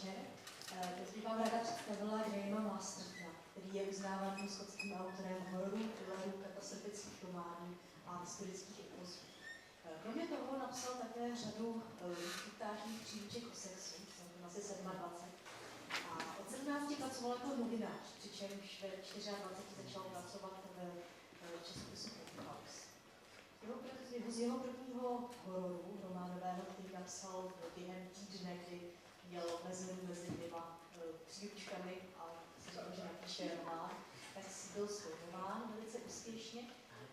večer. Teď bych vám ráda představila Grahama Mastertona, který je uznávaným skotským autorem hororů, thrillerů, katastrofických románů a historických epozů. Kromě toho napsal také řadu reportážních příruček o sexu, jsem asi 27. A od 17 pracoval jako novinář, přičemž ve 24 začal pracovat v časopisu Penthouse. Z jeho prvního hororu románového, který napsal během týdne, kdy měl mezi dvěma příručkami a si řekl, že napíše román, tak byl zfilmován velice úspěšně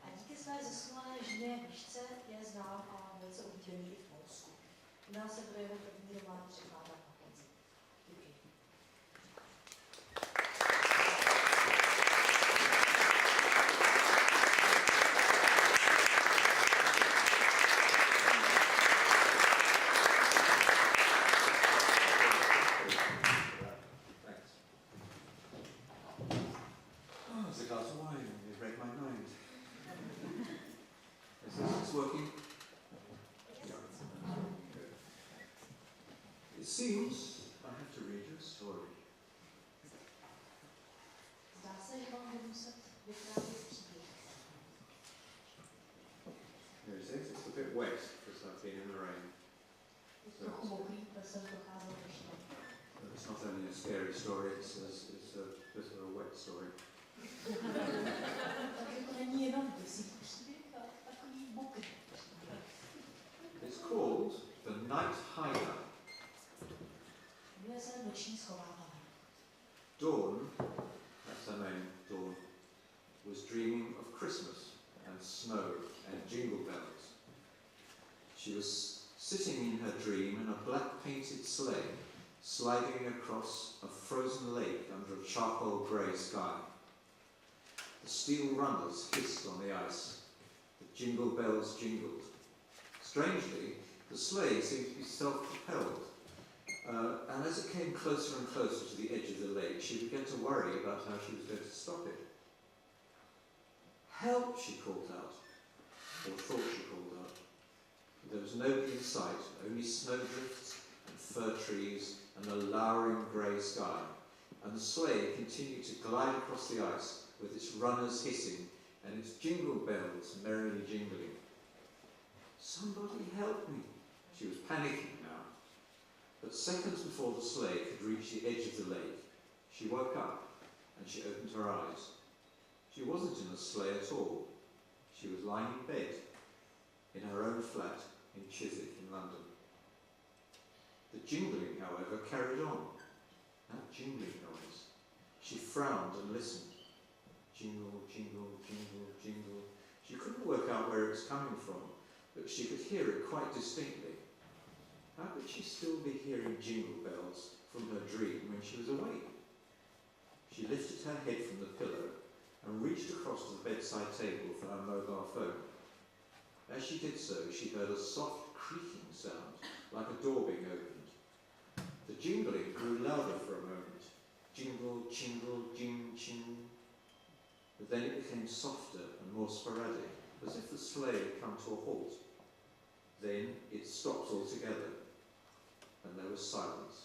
a díky své zesnulé ženě Wiesce je znám a velice oblíbený i v Polsku. U nás se bude jeho první román překládat na konci. Děkuji. It seems I have to read you a story. Zdá se, že vám budu muset vyprávět příběh. Here it is. It's a bit wet because I've been in the rain. Je trochu mokrý, protože jsem procházel deštěm. It's not only a scary story, it's a bit of a wet story. Takže to není jenom děsivý příběh, ale takový mokrý příběh. It's called The Night Hider. Jmenuje se Noční schovávání. Dawn, that's her name, Dawn, was dreaming of Christmas and snow and jingle bells. She was sitting in her dream in a black painted sleigh, sliding across a frozen lake under a charcoal grey sky. The steel runners hissed on the ice. The jingle bells jingled. Strangely, the sleigh seemed to be self-propelled. And as it came closer and closer to the edge of the lake, she began to worry about how she was going to stop it. "Help!" she called out, or thought she called out. There was nobody in sight, only snowdrifts and fir trees and a lowering grey sky. And the sleigh continued to glide across the ice with its runners hissing and its jingle bells merrily jingling. "Somebody help me!" She was panicking now. But seconds before the sleigh could reach the edge of the lake, she woke up and she opened her eyes. She wasn't in a sleigh at all. She was lying in bed, in her own flat in Chiswick in London. The jingling, however, carried on. That jingling noise. She frowned and listened. Jingle, jingle, jingle, jingle. She couldn't work out where it was coming from, but she could hear it quite distinctly. How could she still be hearing jingle bells from her dream when she was awake? She lifted her head from the pillow and reached across to the bedside table for her mobile phone. As she did so, she heard a soft creaking sound, like a door being opened. The jingling grew louder for a moment. Jingle, jingle, jing, ching. But then it became softer and more sporadic, as if the sleigh had come to a halt. Then it stopped altogether, and there was silence.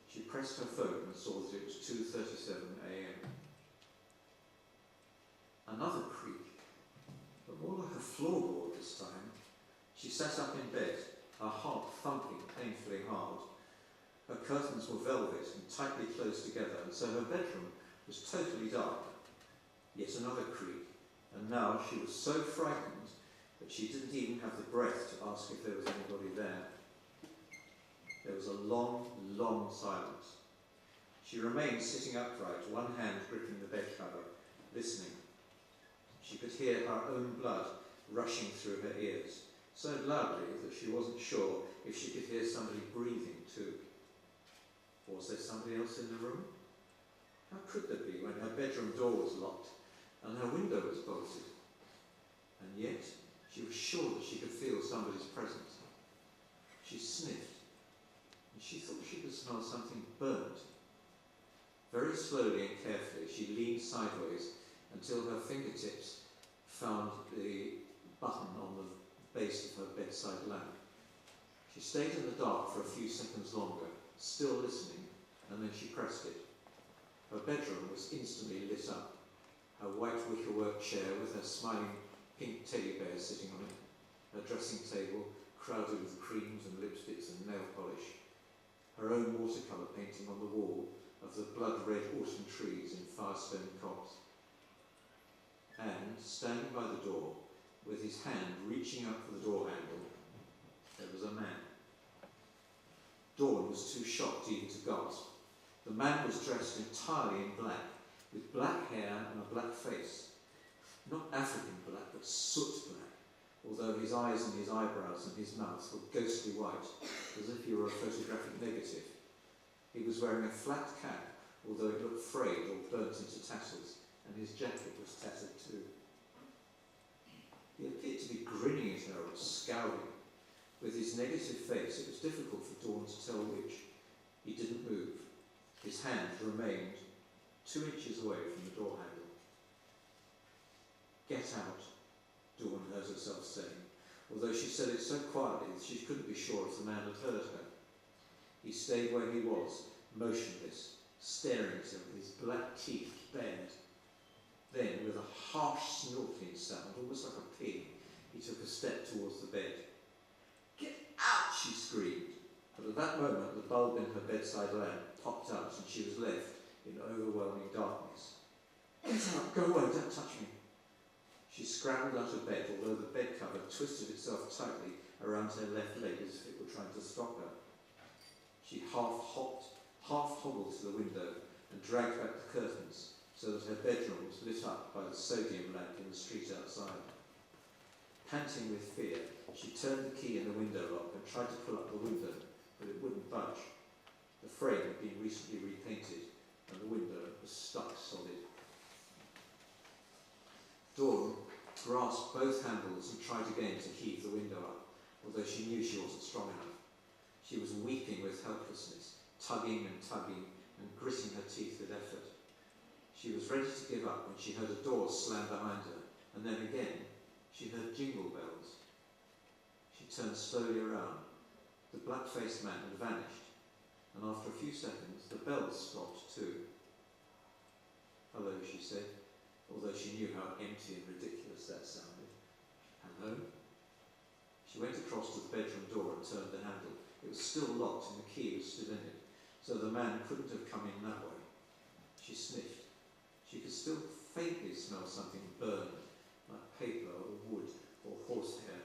She pressed her phone and saw that it was 2:37 a.m. Another creak, but more like a floorboard this time. She sat up in bed, her heart thumping painfully hard. Her curtains were velvet and tightly closed together, and so her bedroom was totally dark. Yet another creak, and now she was so frightened that she didn't even have the breath to ask if there was anybody there. There was a long, long silence. She remained sitting upright, one hand gripping the bed cover, listening. She could hear her own blood rushing through her ears, so loudly that she wasn't sure if she could hear somebody breathing too. Was there somebody else in the room? How could there be when her bedroom door was locked and her window was bolted? And yet, she was sure that she could feel somebody's presence. She sniffed, and she thought she could smell something burnt. Very slowly and carefully, she leaned sideways until her fingertips found the button on the base of her bedside lamp. She stayed in the dark for a few seconds longer, still listening, and then she pressed it. Her bedroom was instantly lit up. Her white wickerwork chair with her smiling pink teddy bear sitting on it, her dressing table crowded with creams and lipsticks and nail polish, her own watercolour painting on the wall of the blood-red autumn trees in Firestone Copse. And, standing by the door, with his hand reaching up for the door handle, there was a man. Dawn was too shocked even to gasp. The man was dressed entirely in black, with black hair and a black face. Not African black, but soot black, although his eyes and his eyebrows and his mouth were ghostly white, as if he were a photographic negative. He was wearing a flat cap, although it looked frayed or burnt into tatters, and his jacket was tattered too. He appeared to be grinning at her or scowling. With his negative face, it was difficult for Dawn to tell which. He didn't move. His hand remained 2 inches away from the door handle. "Get out," Dawn heard herself saying, although she said it so quietly that she couldn't be sure if the man had heard her. He stayed where he was, motionless, staring at her with his black teeth bared. Then, with a harsh snorting sound, almost like a pig, he took a step towards the bed. "Get out!" she screamed. But at that moment, the bulb in her bedside lamp popped out and she was left in overwhelming darkness. "Get out! Go away! Don't touch me!" She scrambled out of bed, although the bed cover twisted itself tightly around her left leg as if it were trying to stop her. She half hobbled to the window and dragged back the curtains so that her bedroom was lit up by the sodium lamp in the street outside. Panting with fear, she turned the key in the window lock and tried to pull up the window, but it wouldn't budge. The frame had been recently repainted and the window was stuck solid. Dawn grasped both handles and tried again to heave the window up, although she knew she wasn't strong enough. She was weeping with helplessness, tugging and gritting her teeth with effort. She was ready to give up when she heard a door slam behind her, and then again she heard jingle bells. She turned slowly around. The black-faced man had vanished, and after a few seconds the bells stopped too. "Hello," she said, although she knew how empty and ridiculous that sounded. "Hello?" She went across to the bedroom door and turned the handle. It was still locked and the key was still in it, so the man couldn't have come in that way. She sniffed. She could still faintly smell something burned, like paper or wood or horsehair.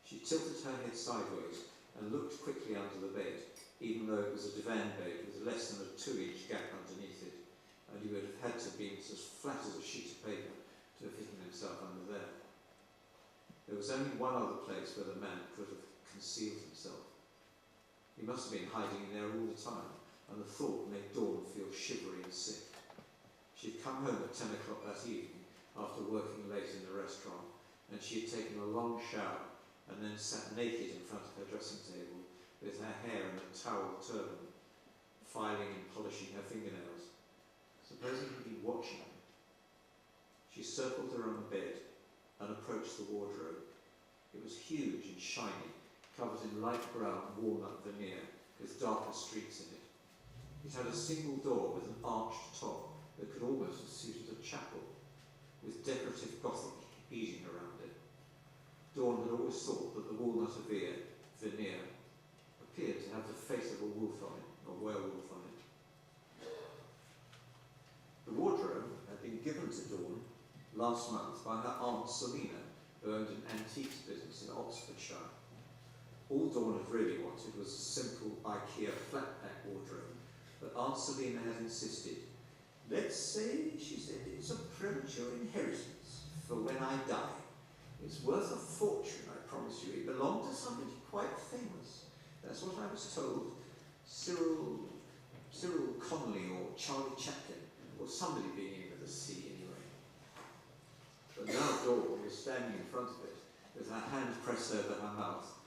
She tilted her head sideways and looked quickly under the bed, even though it was a divan bed with less than a 2-inch gap underneath it, and he would have had to be as flat as a sheet of paper to have hidden himself under there. There was only one other place where the man could have concealed himself. He must have been hiding in there all the time, and the thought made Dawn feel shivery and sick. She had come home at 10 o'clock that evening after working late in the restaurant, and she had taken a long shower and then sat naked in front of her dressing table with her hair in a towel turban, filing and polishing her fingernails. Supposing he'd been watching her. She circled around the bed and approached the wardrobe. It was huge and shiny, covered in light brown walnut veneer with darker streaks in it. It had a single door with an arched top that could almost have suited a chapel, with decorative Gothic beading around it. Dawn had always thought that the walnut veneer appeared to have the face of a wolf on it, a werewolf on it. The wardrobe had been given to Dawn last month by her aunt Selina, who owned an antiques business in Oxfordshire. All Dawn had really wanted was a simple IKEA flat-pack wardrobe, but Aunt Selina had insisted. "Let's say," she said, "it's a premature inheritance for when I die. It's worth a fortune, I promise you. It belonged to somebody quite famous. That's what I was told. Cyril Connolly or Charlie Chaplin, or somebody beginning with a C anyway." But now Dawn was standing in front of it, with her hand pressed over her mouth,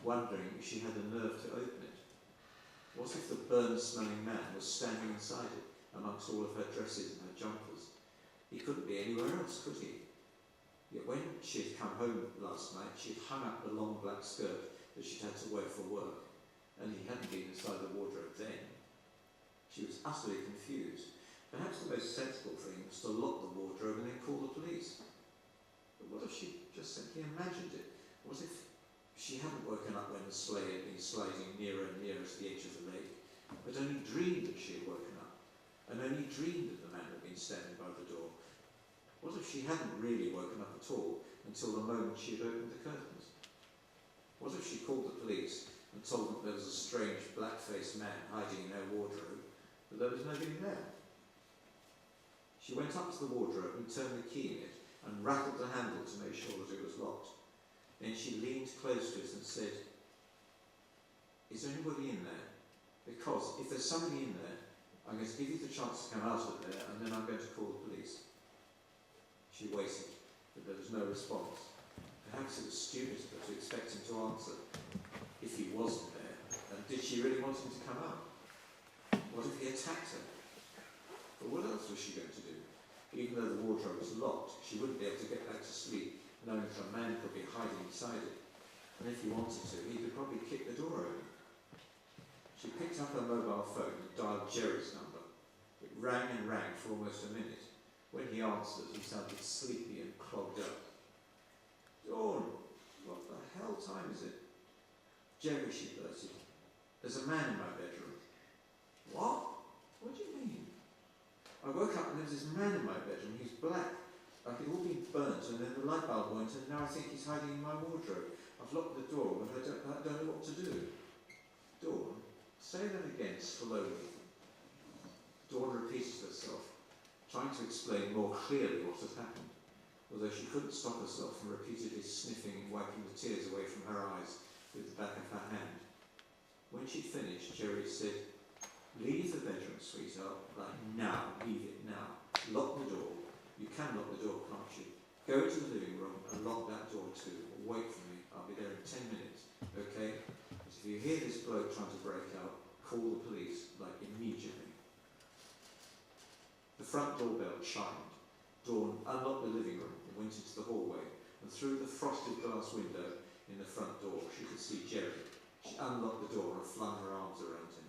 wondering if she had the nerve to open it. What if the burned-smelling man was standing inside it, amongst all of her dresses and her jumpers? He couldn't be anywhere else, could he? Yet when she had come home last night, she had hung up the long black skirt that she'd had to wear for work, and he hadn't been inside the wardrobe utterly confused. Perhaps the most sensible thing was to lock the wardrobe and then call the police. But what if she just simply imagined it? What if she hadn't woken up when the sleigh had been sliding nearer and nearer to the edge of the lake, but only dreamed that she had woken up, and only dreamed that the man had been standing by the door? What if she hadn't really woken up at all until the moment she had opened the curtains? What if she called the police and told them there was a strange black-faced man hiding in her wardrobe, but there was nobody there? She went up to the wardrobe and turned the key in it and rattled the handle to make sure that it was locked. Then she leaned close to it and said, "Is there anybody in there? Because if there's somebody in there, I'm going to give you the chance to come out of there, and then I'm going to call the police." She waited, but there was no response. Perhaps it was stupid of her to expect him to answer. If he wasn't there, and did she really want him to come out? What if he attacked her? But what else was she going to do? Even though the wardrobe was locked, she wouldn't be able to get back to sleep, knowing that a man could be hiding inside it. And if he wanted to, he could probably kick the door open. She picked up her mobile phone and dialed Jerry's number. It rang and rang for almost a minute. When he answered, he sounded sleepy and clogged up. "Dawn, what the hell time is it?" "Jerry," she blurted, "there's a man in my bedroom." "What? What do you mean?" "I woke up and there was this man in my bedroom. He was black, like it all been burnt, and then the light bulb went, and now I think he's hiding in my wardrobe. I've locked the door, but I don't know what to do." "Dawn, say that again slowly." Dawn repeated herself, trying to explain more clearly what had happened, although she couldn't stop herself from repeatedly sniffing and wiping the tears away from her eyes with the back of her hand. When she'd finished, Jerry said, "Leave the bedroom, sweetheart, like now, leave it now. Lock the door. You can lock the door, can't you? Go into the living room and lock that door too. Wait for me. I'll be there in 10 minutes, okay? But if you hear this bloke trying to break out, call the police, like immediately." The front doorbell chimed. Dawn unlocked the living room and went into the hallway, and through the frosted glass window in the front door she could see Jerry. She unlocked the door and flung her arms around him.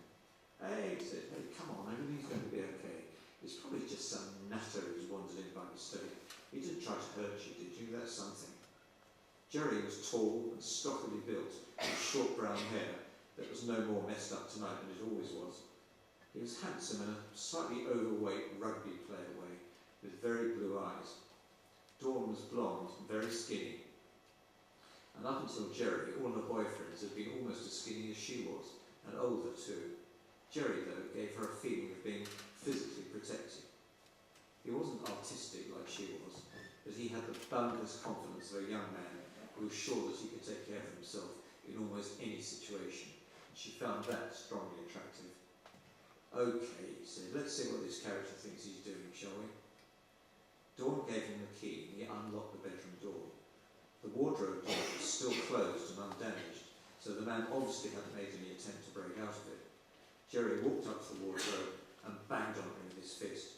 "Hey," he said, "hey, come on, everything's going to be okay. It's probably just some nutter who's wandered in by mistake. He didn't try to hurt you, did you? That's something." Jerry was tall and stockily built, with short brown hair that was no more messed up tonight than it always was. He was handsome in a slightly overweight rugby player way, with very blue eyes. Dawn was blonde and very skinny. And up until Jerry, all her boyfriends had been almost as skinny as she was, and older too. Jerry, though, gave her a feeling of being physically protected. He wasn't artistic like she was, but he had the boundless confidence of a young man who was sure that he could take care of himself in almost any situation. She found that strongly attractive. "Okay," he said, "let's see what this character thinks he's doing, shall we?" Dawn gave him the key and he unlocked the bedroom door. The wardrobe door was still closed and undamaged, so the man obviously hadn't made any attempt to break out of it. Jerry walked up to the wardrobe and banged on it with his fist.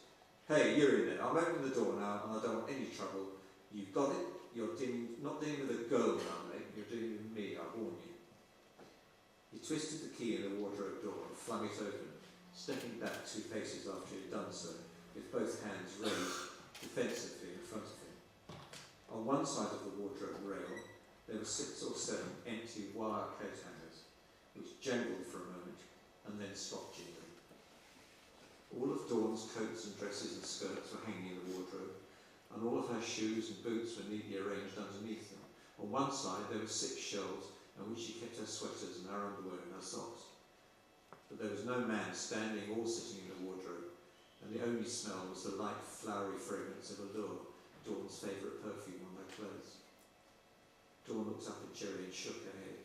"Hey, you're in there. I'm opening the door now and I don't want any trouble. You've got it? You're not dealing with a girl now, mate. You're dealing with me, I warn you." He twisted the key in the wardrobe door and flung it open, stepping back 2 paces after he had done so, with both hands raised defensively in front of him. On one side of the wardrobe rail, there were 6 or 7 empty wire coat hangers, which jangled for a moment and then stopped jingling. All of Dawn's coats and dresses and skirts were hanging in the wardrobe, and all of her shoes and boots were neatly arranged underneath them. On one side there were 6 shelves on which she kept her sweaters and her underwear and her socks. But there was no man standing or sitting in the wardrobe, and the only smell was the light, flowery fragrance of Allure, Dawn's favourite perfume, on her clothes. Dawn looked up at Jerry and shook her head.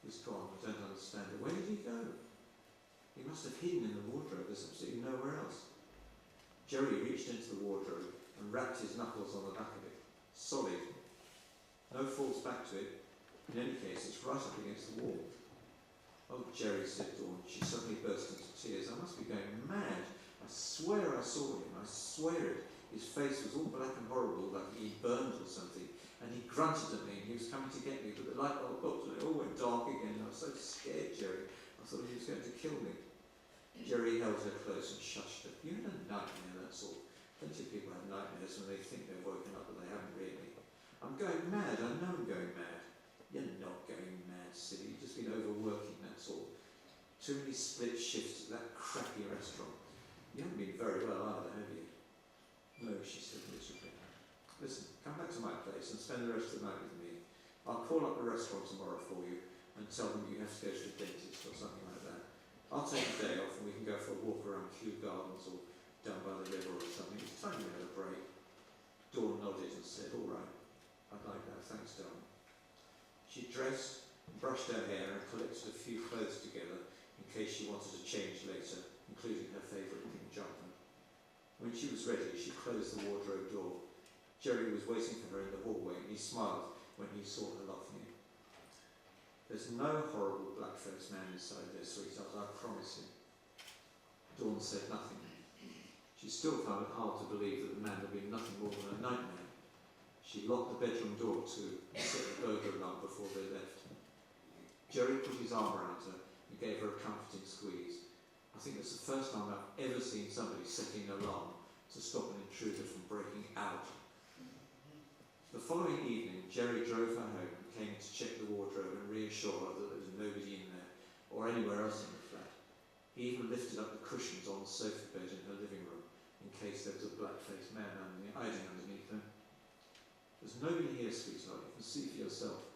"He's gone, I don't understand it. Where did he go? He must have hidden in the wardrobe. There's absolutely nowhere else." Jerry reached into the wardrobe and rapped his knuckles on the back of it. Solid. No false back to it. In any case, it's right up against the wall. "Oh, Jerry," said Dawn. She suddenly burst into tears. "I must be going mad. I swear I saw him. I swear it. His face was all black and horrible, like he'd burned or something. And he grunted at me, and he was coming to get me, but the light bulb popped and it all went dark again. I was so scared, Jerry. I thought he was going to kill me." Jerry held her close and shushed her. You had a nightmare, that's all. Plenty of people have nightmares when they think they've woken up, but they haven't really. I'm going mad, I know I'm going mad. You're not going mad, silly. You've just been overworking, that's all. Too many split shifts at that crappy restaurant. You haven't been very well either, have you? No, she said miserably. Listen, come back to my place and spend the rest of the night with me. I'll call up the restaurant tomorrow for you and tell them you have to go to the dentist or something like that. I'll take a day off and we can go for a walk around Kew Gardens or down by the river or something. It's time you had a break. Dawn nodded and said, all right, I'd like that, thanks darling. She dressed, brushed her hair and collected a few clothes together in case she wanted to change later, including her favourite pink jumper. When she was ready, she closed the wardrobe door. Jerry was waiting for her in the hallway and he smiled when he saw her laughing. There's no horrible black-faced man inside there, sweetheart, I promise you. Dawn said nothing. She still found it hard to believe that the man had been nothing more than a nightmare. She locked the bedroom door too and set the burglar alarm before they left. Jerry put his arm around her and gave her a comforting squeeze. I think it's the first time I've ever seen somebody setting an alarm to stop an intruder from breaking out. The following evening, Jerry drove her home and came to check the wardrobe and reassure her that there was nobody in there or anywhere else in the flat. He even lifted up the cushions on the sofa bed in her living room in case there was a black-faced man hiding underneath them. There's nobody here, sweetheart, you can see for yourself.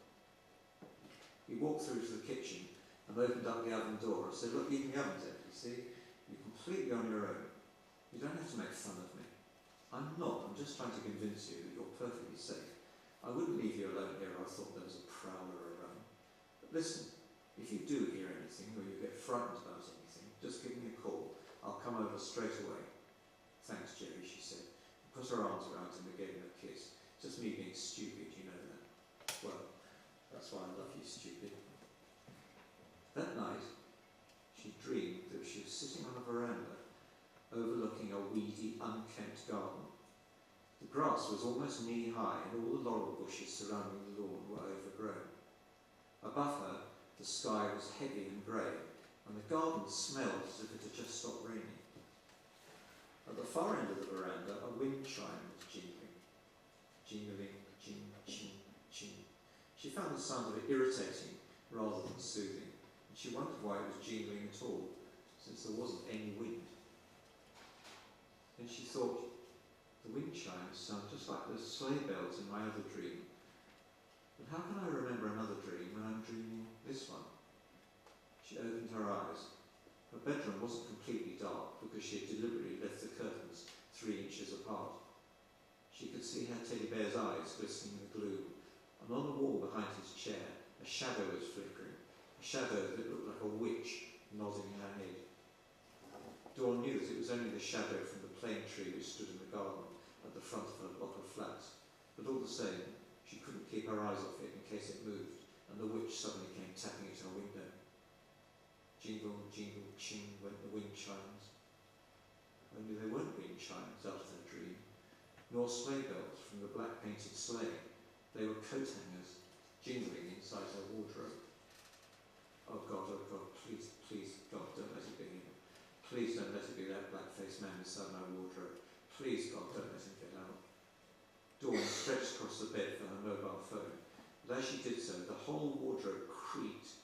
He walked through to the kitchen and opened up the oven door and said, look, even the oven's empty, see? You're completely on your own. You don't have to make fun of me. I'm not, I'm just trying to convince you that you're perfectly safe. I wouldn't leave you alone here if I thought there was a prowler around. But listen, if you do hear anything or you get frightened about anything, just give me a call. I'll come over straight away. Thanks, Jerry, she said. And put her arms around him and gave him a kiss. Just me being stupid, you know that. Well, that's why I love you, stupid. That night, she dreamed that she was sitting on a veranda overlooking a weedy, unkempt garden. The grass was almost knee-high and all the laurel bushes surrounding the lawn were overgrown. Above her, the sky was heavy and grey, and the garden smelled as if it had just stopped raining. At the far end of the veranda, a wind chime was jingling. Jingling, jing, ching, ching. She found the sound of it irritating rather than soothing, and she wondered why it was jingling at all, since there wasn't any wind. Then she thought, the wind chimes sound just like those sleigh bells in my other dream. But how can I remember another dream when I'm dreaming this one? She opened her eyes. Her bedroom wasn't completely dark because she had deliberately left the curtains 3 inches apart. She could see her teddy bear's eyes glistening in the gloom, and on the wall behind his chair, a shadow was flickering, a shadow that looked like a witch nodding her head. Dawn knew that it was only the shadow from the plane tree which stood in the garden at the front of her block of flats, but all the same, she couldn't keep her eyes off it in case it moved, and the witch suddenly came tapping at her window. Jingle, jingle, ching went the wind chimes. Only they weren't wind chimes out of her dream, nor sleigh bells from the black painted sleigh. They were coat hangers, jingling inside her wardrobe. Oh God, please, please, God, don't let it be him. Please don't let it be that black-faced man inside my wardrobe. Please, God, don't let him get out. Dawn stretched across the bed for her mobile phone, but as she did so, the whole wardrobe creaked,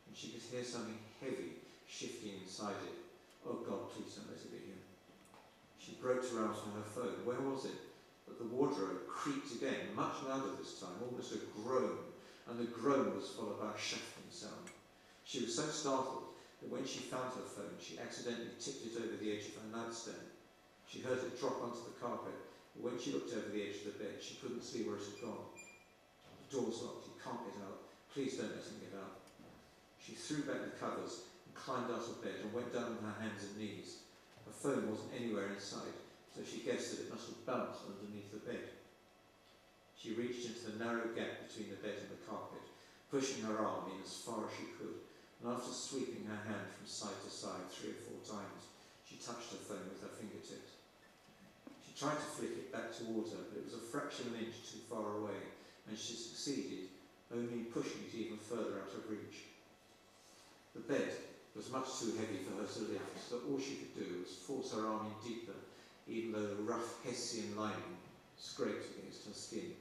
and she could hear something heavy shifting inside it. Oh God, please don't let it be him. She groped around for her phone. Where was it? But the wardrobe creaked again, much louder this time, almost a groan, and the groan was followed by a shuffling sound. She was so startled that when she found her phone, she accidentally tipped it over the edge of her nightstand. She heard it drop onto the carpet, but when she looked over the edge of the bed, she couldn't see where it had gone. The door's locked, he can't get out. Please don't let him get out. She threw back the covers and climbed out of bed and went down on her hands and knees. Her phone wasn't anywhere in sight, so she guessed that it must have bounced underneath the bed. She reached into the narrow gap between the bed and the carpet, pushing her arm in as far as she could, and after sweeping her hand from side to side 3 or 4 times, she touched her phone with her fingertips. She tried to flick it back towards her, but it was a fraction of an inch too far away, and she succeeded, only pushing it even further out of reach. The bed, was much too heavy for her to lift, so all she could do was force her arm in deeper, even though the rough Hessian lining scraped against her skin.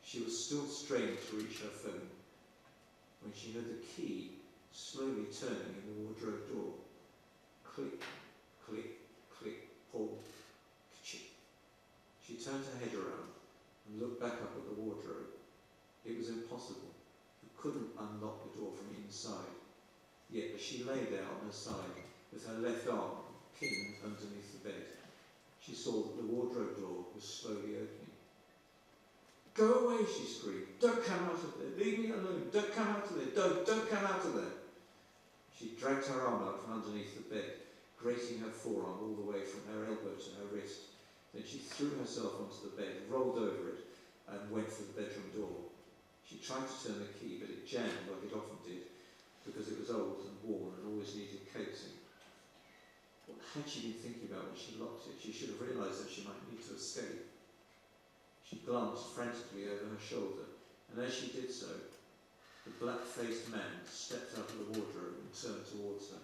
She was still straining to reach her phone when she heard the key slowly turning in the wardrobe door. Click, click, click, pull, ka-chick. She turned her head around and looked back up at the wardrobe. It was impossible. You couldn't unlock the door from inside. Yet as she lay there on her side, with her left arm pinned underneath the bed, she saw that the wardrobe door was slowly opening. "Go away," she screamed. "Don't come out of there. Leave me alone. Don't come out of there. Don't come out of there." She dragged her arm out from underneath the bed, grating her forearm all the way from her elbow to her wrist. Then she threw herself onto the bed, rolled over it, and went for the bedroom door. She tried to turn the key, but it jammed like it often did, because it was old and worn and always needed coaxing. What had she been thinking about when she locked it? She should have realised that she might need to escape. She glanced frantically over her shoulder, and as she did so, the black-faced man stepped out of the wardrobe and turned towards her.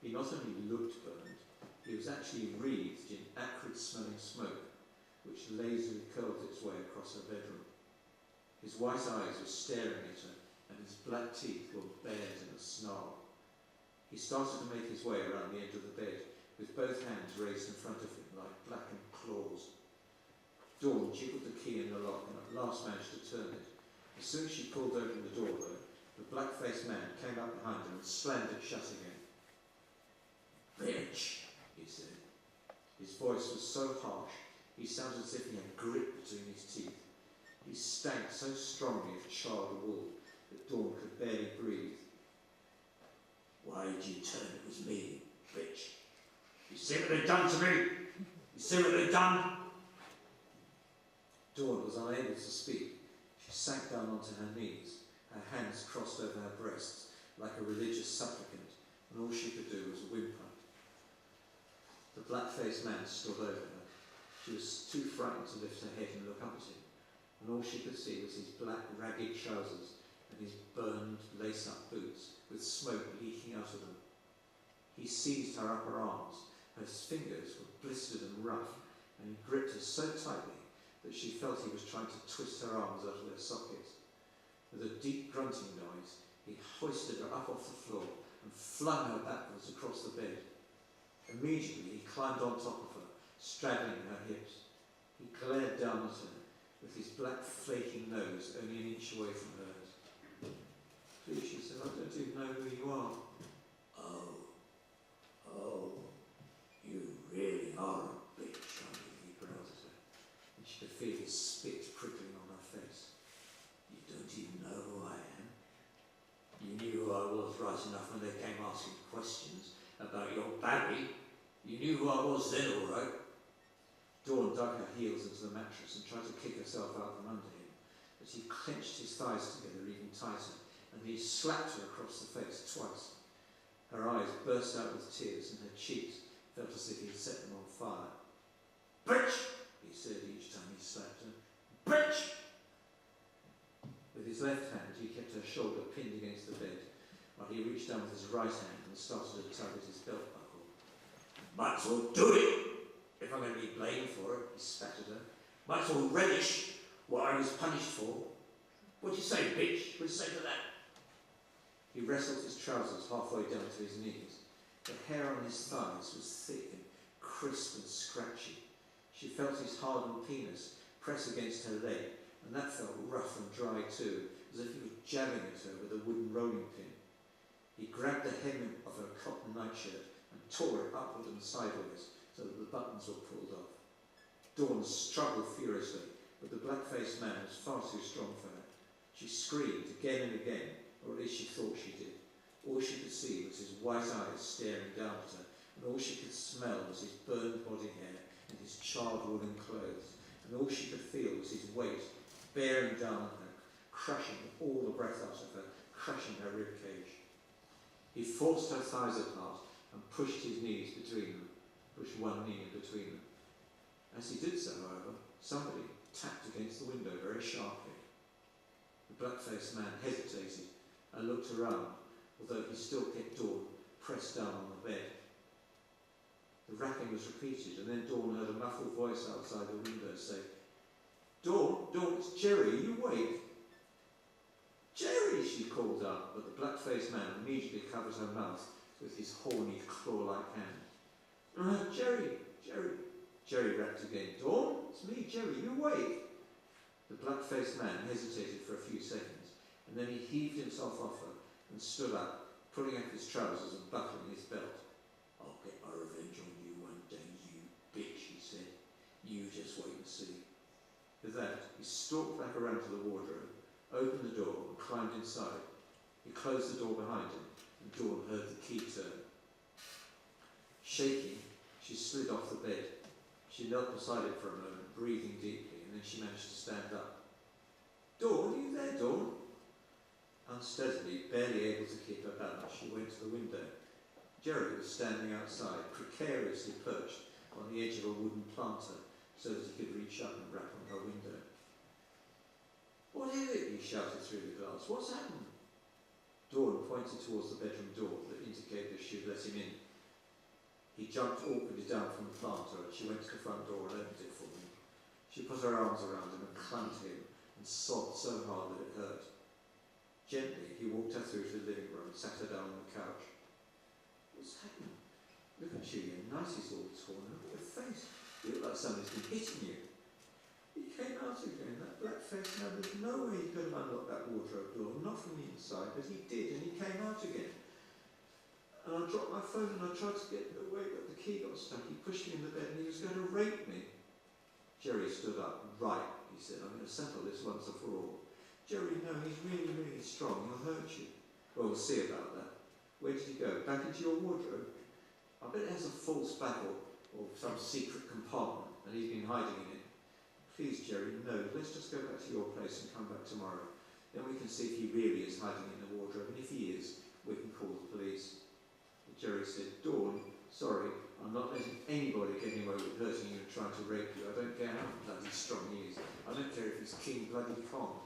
He not only looked burned, he was actually wreathed in acrid-smelling smoke, which lazily curled its way across her bedroom. His white eyes were staring at her, and his black teeth were bared in a snarl. He started to make his way around the end of the bed, with both hands raised in front of him like blackened claws. Dawn jiggled the key in the lock and at last managed to turn it. As soon as she pulled open the door, though, the black-faced man came up behind her and slammed it shut again. "Bitch," he said. His voice was so harsh, he sounded as if he had grit between his teeth. He stank so strongly of charred wool that Dawn could barely breathe. "Why did you tell him it was me, bitch? You see what they've done to me? You see what they've done?" Dawn was unable to speak. She sank down onto her knees, her hands crossed over her breasts like a religious supplicant, and all she could do was whimper. The black-faced man stood over her. She was too frightened to lift her head and look up at him, and all she could see was his black, ragged trousers and his burned, lace-up boots with smoke leaking out of them. He seized her upper arms. Her fingers were blistered and rough, and he gripped her so tightly that she felt he was trying to twist her arms out of their sockets. With a deep grunting noise, he hoisted her up off the floor and flung her backwards across the bed. Immediately, he climbed on top of her, straddling her hips. He glared down at her, with his black, flaking nose only an inch away from hers. "Please," she said, "I don't even know who you are." Oh, you really are a bitch, aren't you?" he growled at her, and she could feel his spit prickling on her face. "You don't even know who I am? You knew who I was right enough when they came asking questions about your babby. You knew who I was then, all right." Dawn dug her heels into the mattress and tried to kick herself out from under him, but he clenched his thighs together even tighter, and he slapped her across the face twice. Her eyes burst out with tears, and her cheeks felt as if he had set them on fire. "Bitch!" he said each time he slapped her. "Bitch!" With his left hand, he kept her shoulder pinned against the bed, while he reached down with his right hand and started to tug at his belt buckle. "Might as well do it, if I'm going to be blamed for it," he spat at her. "Might as well relish what I was punished for. What do you say, bitch? What do you say to that?" He wrestled his trousers halfway down to his knees. The hair on his thighs was thick and crisp and scratchy. She felt his hardened penis press against her leg, and that felt rough and dry too, as if he was jabbing at her with a wooden rolling pin. He grabbed the hem of her cotton nightshirt and tore it upward and sideways so that the buttons were pulled off. Dawn struggled furiously, but the black-faced man was far too strong for her. She screamed again and again, or at least she thought she did. All she could see was his white eyes staring down at her, and all she could smell was his burned body hair and his charred woolen clothes, and all she could feel was his weight bearing down on her, crushing all the breath out of her, crushing her ribcage. He forced her thighs apart and pushed his knees between them, pushed one knee in between them. As he did so, however, somebody tapped against the window very sharply. The black-faced man hesitated and looked around, although he still kept Dawn pressed down on the bed. The rapping was repeated, and then Dawn heard a muffled voice outside the window say, "Dawn, Dawn, it's Jerry, are you awake?" "Jerry," she called out, but the black-faced man immediately covered her mouth with his horny, claw-like hand. Jerry, Jerry." Jerry rapped again. "Dawn, it's me, Jerry, you awake?" The black-faced man hesitated for a few seconds, and then he heaved himself off her and stood up, pulling up his trousers and buckling his belt. "I'll get my revenge on you one day, you bitch," he said. "You just wait and see." With that, he stalked back around to the wardrobe, opened the door and climbed inside. He closed the door behind him, and Dawn heard the key turn. Shaking, she slid off the bed. She knelt beside it for a moment, breathing deeply, and then she managed to stand up. "Dawn, are you there, Dawn?" Unsteadily, barely able to keep her balance, she went to the window. Jerry was standing outside, precariously perched on the edge of a wooden planter, so that he could reach up and rap on her window. "What is it?" he shouted through the glass. "What's happened?" Dawn pointed towards the bedroom door that indicated she would let him in. He jumped awkwardly down from the planter, and she went to the front door and opened it for him. She put her arms around him and clung to him and sobbed so hard that it hurt. Gently, he walked her through to the living room and sat her down on the couch. "What's happened? Look at you, your nighty's all torn. Look at your face. You look like somebody's been hitting you." "He came out again, that black-faced man. There's no way he could have unlocked that wardrobe door, not from the inside, but he did, and he came out again. And I dropped my phone and I tried to get it away, but the key got stuck. He pushed me in the bed and he was going to rape me." Jerry stood up. "Right," he said, "I'm going to settle this once and for all." "Jerry, no, he's really, really strong. He'll hurt you." "Well, we'll see about that. Where did he go? Back into your wardrobe? I bet it has a false battle or some secret compartment and he's been hiding in it. Please, Jerry, no, let's just go back to your place and come back tomorrow. Then we can see if he really is hiding in the wardrobe, and if he is, we can call the police." Jerry said, "Dawn, sorry, I'm not letting anybody get away with hurting you and trying to rape you. I don't care how bloody strong he is. I don't care if he's King Bloody Kong."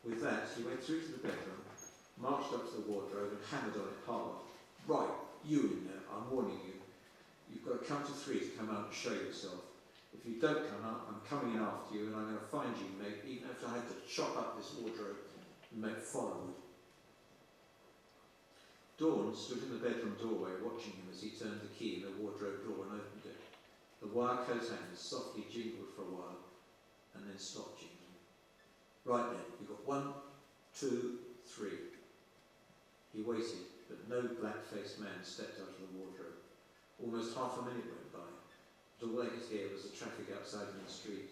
With that, he went through to the bedroom, marched up to the wardrobe and hammered on it hard. "Right, you in there, I'm warning you. You've got to count to 3 to come out and show yourself. If you don't come out, I'm coming in after you and I'm going to find you, mate, even if I have to chop up this wardrobe and make firewood." Dawn stood in the bedroom doorway watching him as he turned the key in the wardrobe door and opened it. The wire coat hanger softly jingled for a while and then stopped jingling. "Right then, you've got 1, 2, 3. He waited, but no black-faced man stepped out of the wardrobe. Almost half a minute went by, but all they could hear was the traffic outside in the street.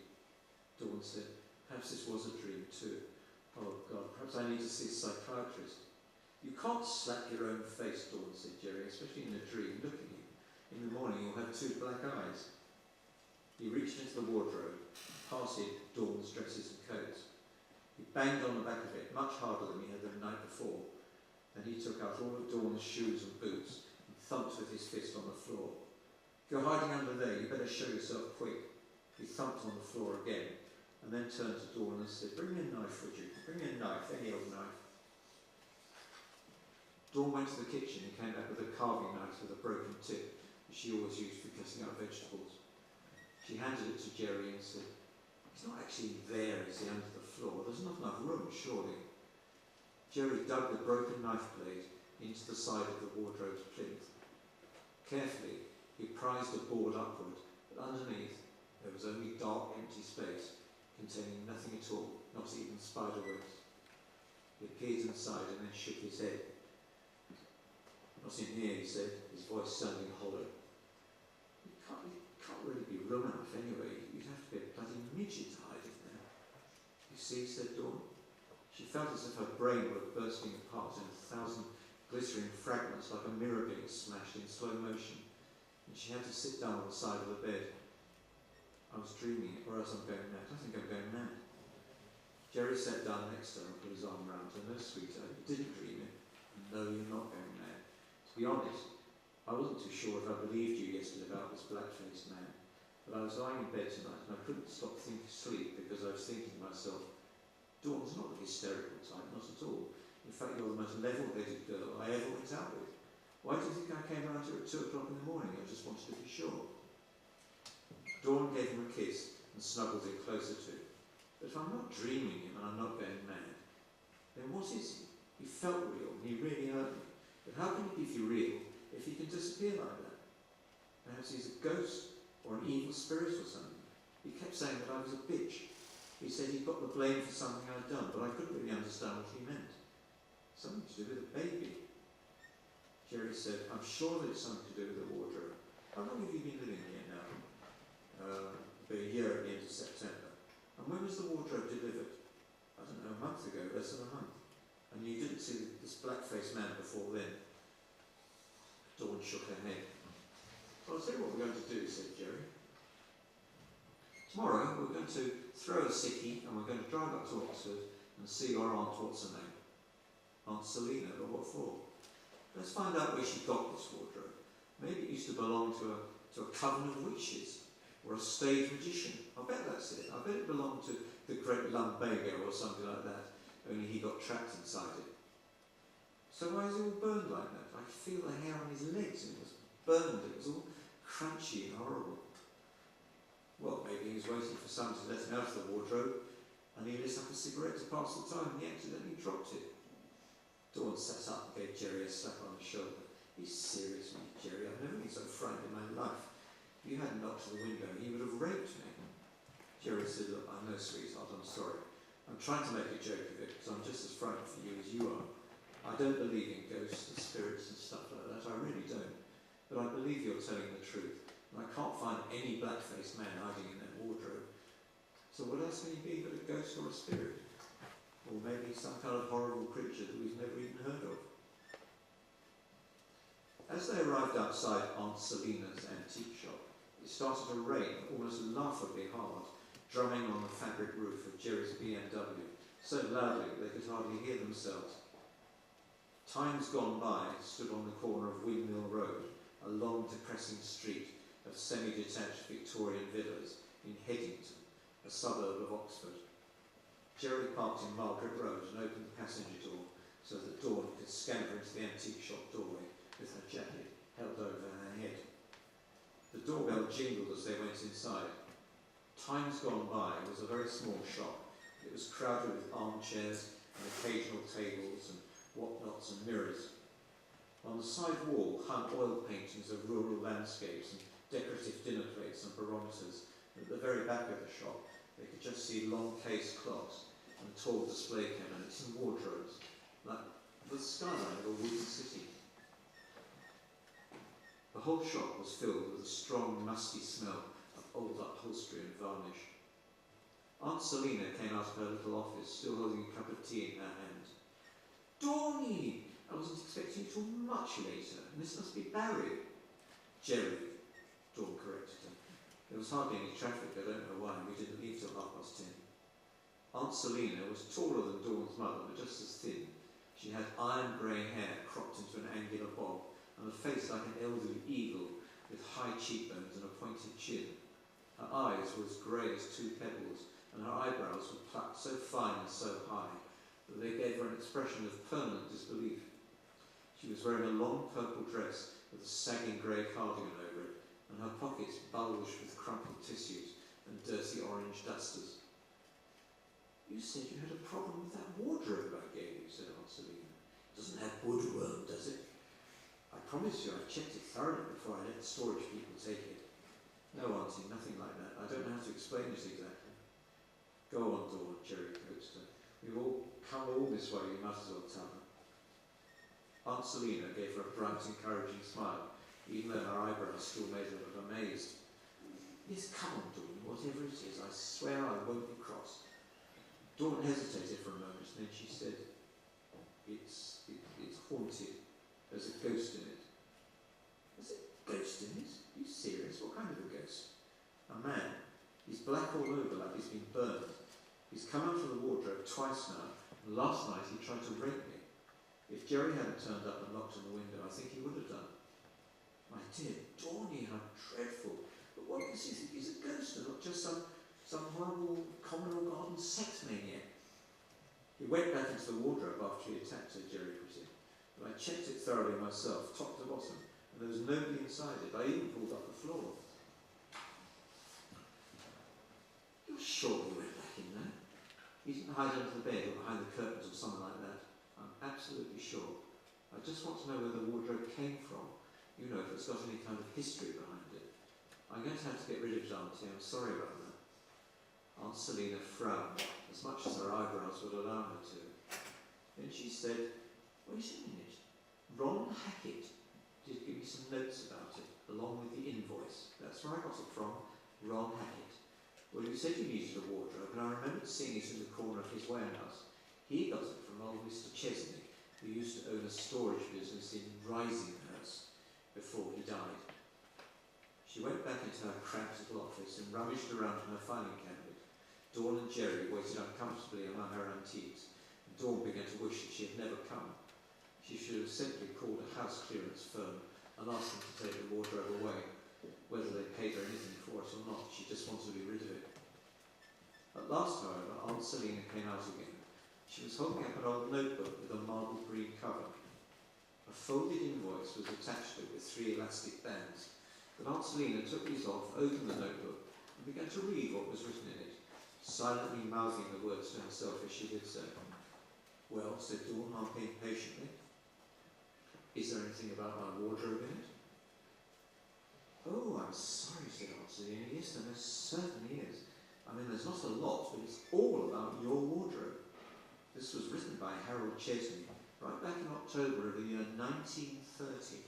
Dawn said, "Perhaps this was a dream too. Oh God, perhaps I need to see a psychiatrist." "You can't slap your own face," Dawn said, Jerry, "especially in a dream. Look at you. In the morning you'll have 2 black eyes." He reached into the wardrobe and parted Dawn's dresses and coats. He banged on the back of it much harder than he had the night before. Then he took out all of Dawn's shoes and boots and thumped with his fist on the floor. "If you're hiding under there, you better show yourself quick." He thumped on the floor again and then turned to Dawn and said, "Bring me a knife, would you? Bring me a knife, any old knife." Dawn went to the kitchen and came back with a carving knife with a broken tip, which she always used for cutting up vegetables. She handed it to Jerry and said, "He's not actually there, is he, under the floor? There's not enough room, surely." Jerry dug the broken knife blade into the side of the wardrobe's plinth. Carefully, he prized the board upward, but underneath there was only dark, empty space, containing nothing at all, not even spider webs. He peered inside and then shook his head. "Not in here," he said, his voice sounding hollow. It can't really be room enough anyway. You'd have to be a bloody midget to hide in there." "You see," said Dawn. She felt as if her brain were bursting apart in 1,000 glittering fragments like a mirror being smashed in slow motion, and she had to sit down on the side of the bed. "I was dreaming it, or else I'm going mad. I think I'm going mad." Jerry sat down next to her and put his arm round her. "No, sweetheart, you didn't dream it. No, you're not going mad. To be honest, I wasn't too sure if I believed you yesterday about this black-faced man, but I was lying in bed tonight and I couldn't stop thinking sleep because I was thinking to myself, Dawn's not the hysterical type, not at all. In fact, you're the most level-headed girl I ever went out with. Why do you think I came round here at 2 o'clock in the morning? I just wanted to be sure. Dawn gave him a kiss and snuggled in closer too. But if I'm not dreaming him and I'm not going mad, then what is he? He felt real and he really hurt me. But how can he be real if he can disappear like that? Perhaps he's a ghost or an evil spirit or something. He kept saying that I was a bitch. He said he got the blame for something I'd done, but I couldn't really understand what he meant. Something to do with a baby. Jerry said, I'm sure that it's something to do with the wardrobe. How long have you been living here now? About a year at the end of September. And when was the wardrobe delivered? I don't know, a month ago, less than a month. And you didn't see this black-faced man before then? Dawn shook her head. Well, I'll tell you what we're going to do, said Jerry. Tomorrow we're going to throw a sickie and we're going to drive up to Oxford and see our aunt, what's her name? Aunt Selina, but what for? Let's find out where she got this wardrobe. Maybe it used to belong to a coven of witches or a stage magician. I bet that's it. I bet it belonged to the great lumbago or something like that, only he got trapped inside it. So why is it all burned like that? I could feel the hair on his legs and it was burned. It was all crunchy and horrible. Well, maybe he was waiting for someone to let him out of the wardrobe and he lit up a cigarette to pass the time and he accidentally dropped it. Dawn sat up and gave Jerry a slap on the shoulder. Be serious with me, Jerry. I've never been so frightened in my life. If you hadn't knocked to the window, he would have raped me. Jerry said, look, I know, sweetheart, I'm sorry. I'm trying to make a joke of it because I'm just as frightened for you as you are. I don't believe in ghosts and spirits and stuff like that. I really don't. But I believe you're telling the truth. And I can't find any black-faced man hiding in that wardrobe. So what else can he be but a ghost or a spirit? Or maybe some kind of horrible creature that we've never even heard of. As they arrived outside Aunt Selina's antique shop, it started to rain almost laughably hard, drumming on the fabric roof of Jerry's BMW, so loudly they could hardly hear themselves. Times Gone By stood on the corner of Windmill Road, a long depressing street of semi-detached Victorian villas in Headington, a suburb of Oxford. Jerry parked in Margaret Road and opened the passenger door so that Dawn could scamper into the antique shop doorway with her jacket held over her head. The doorbell jingled as they went inside. Times Gone By was a very small shop. It was crowded with armchairs and occasional tables and whatnots and mirrors. On the side wall hung oil paintings of rural landscapes and decorative dinner plates and barometers, and at the very back of the shop they could just see long case clocks and tall display cabinets and wardrobes, like the skyline of a wooden city. The whole shop was filled with a strong, musty smell of old upholstery and varnish. Aunt Selina came out of her little office, still holding a cup of tea in her hand. Dawny! I wasn't expecting you till much later, and this must be Barry. Jerry, Dawn corrected her. There was hardly any traffic, I don't know why, and we didn't leave till 10:30. Aunt Selina was taller than Dawn's mother, but just as thin. She had iron grey hair cropped into an angular bob, and a face like an elderly eagle, with high cheekbones and a pointed chin. Her eyes were as grey as 2 pebbles, and her eyebrows were plucked so fine and so high that they gave her an expression of permanent disbelief. She was wearing a long purple dress with a sagging grey cardigan over it, and her pockets bulged with crumpled tissues and dirty orange dusters. You said you had a problem with that wardrobe I gave you, said Aunt Selina. It doesn't have woodworm, does it? I promise you I checked it thoroughly before I let the storage people take it. No, Auntie, nothing like that. I don't know how to explain it exactly. Go on, Dawn, Jerry coaxed her. We've all come all this way, you might as well tell her. Aunt Selina gave her a bright, encouraging smile, even though her eyebrows still made her look amazed. Yes, come on, Dawn, whatever it is, I swear I won't be cross. Dawn hesitated for a moment, and then she said, It's haunted. There's a ghost in it. There's a ghost in it? Are you serious? What kind of a ghost? A man. He's black all over like he's been burned. He's come out of the wardrobe twice now, and last night he tried to rape me. If Jerry hadn't turned up and knocked on the window, I think he would have done. My dear Dawny, how dreadful. But what makes you think he's a ghost and not just some horrible communal garden sex maniac? He went back into the wardrobe after he attacked her, Jerry put in. But I checked it thoroughly myself, top to bottom, and there was nobody inside it. I even pulled up the floor. You're sure he went back in there? He didn't hide under the bed or behind the curtains or something like that. I'm absolutely sure. I just want to know where the wardrobe came from. You know, if it's got any kind of history behind it. I'm going to have to get rid of it, Auntie. I'm sorry about that. Aunt Selina frowned, as much as her eyebrows would allow her to. Then she said, wait a minute. Ron Hackett did give me some notes about it, along with the invoice. That's where I got it from. Ron Hackett. Well, you said you needed a wardrobe, and I remembered seeing it in the corner of his warehouse. He got it from old Mr. Chesney, who used to own a storage business in Risinghurst before he died. She went back into her cramped little office and rummaged around in her filing cabinet. Dawn and Jerry waited uncomfortably among her antiques, and Dawn began to wish that she had never come. She should have simply called a house clearance firm and asked them to take the wardrobe away. Whether they paid her anything for it or not, she just wanted to be rid of it. At last, however, Aunt Selina came out again. She was holding up an old notebook with a marble green cover. A folded invoice was attached to it with 3 elastic bands. But Aunt Selina took these off, opened the notebook, and began to read what was written in it, silently mouthing the words to herself as she did so. Well, said Dawn, half impatiently, is there anything about my wardrobe in it? Oh, I'm sorry, said Aunt Selina. Yes, there most certainly is. I mean, there's not a lot, but it's all about your wardrobe. This was written by Harold Chesney, right back in October of the year 1930.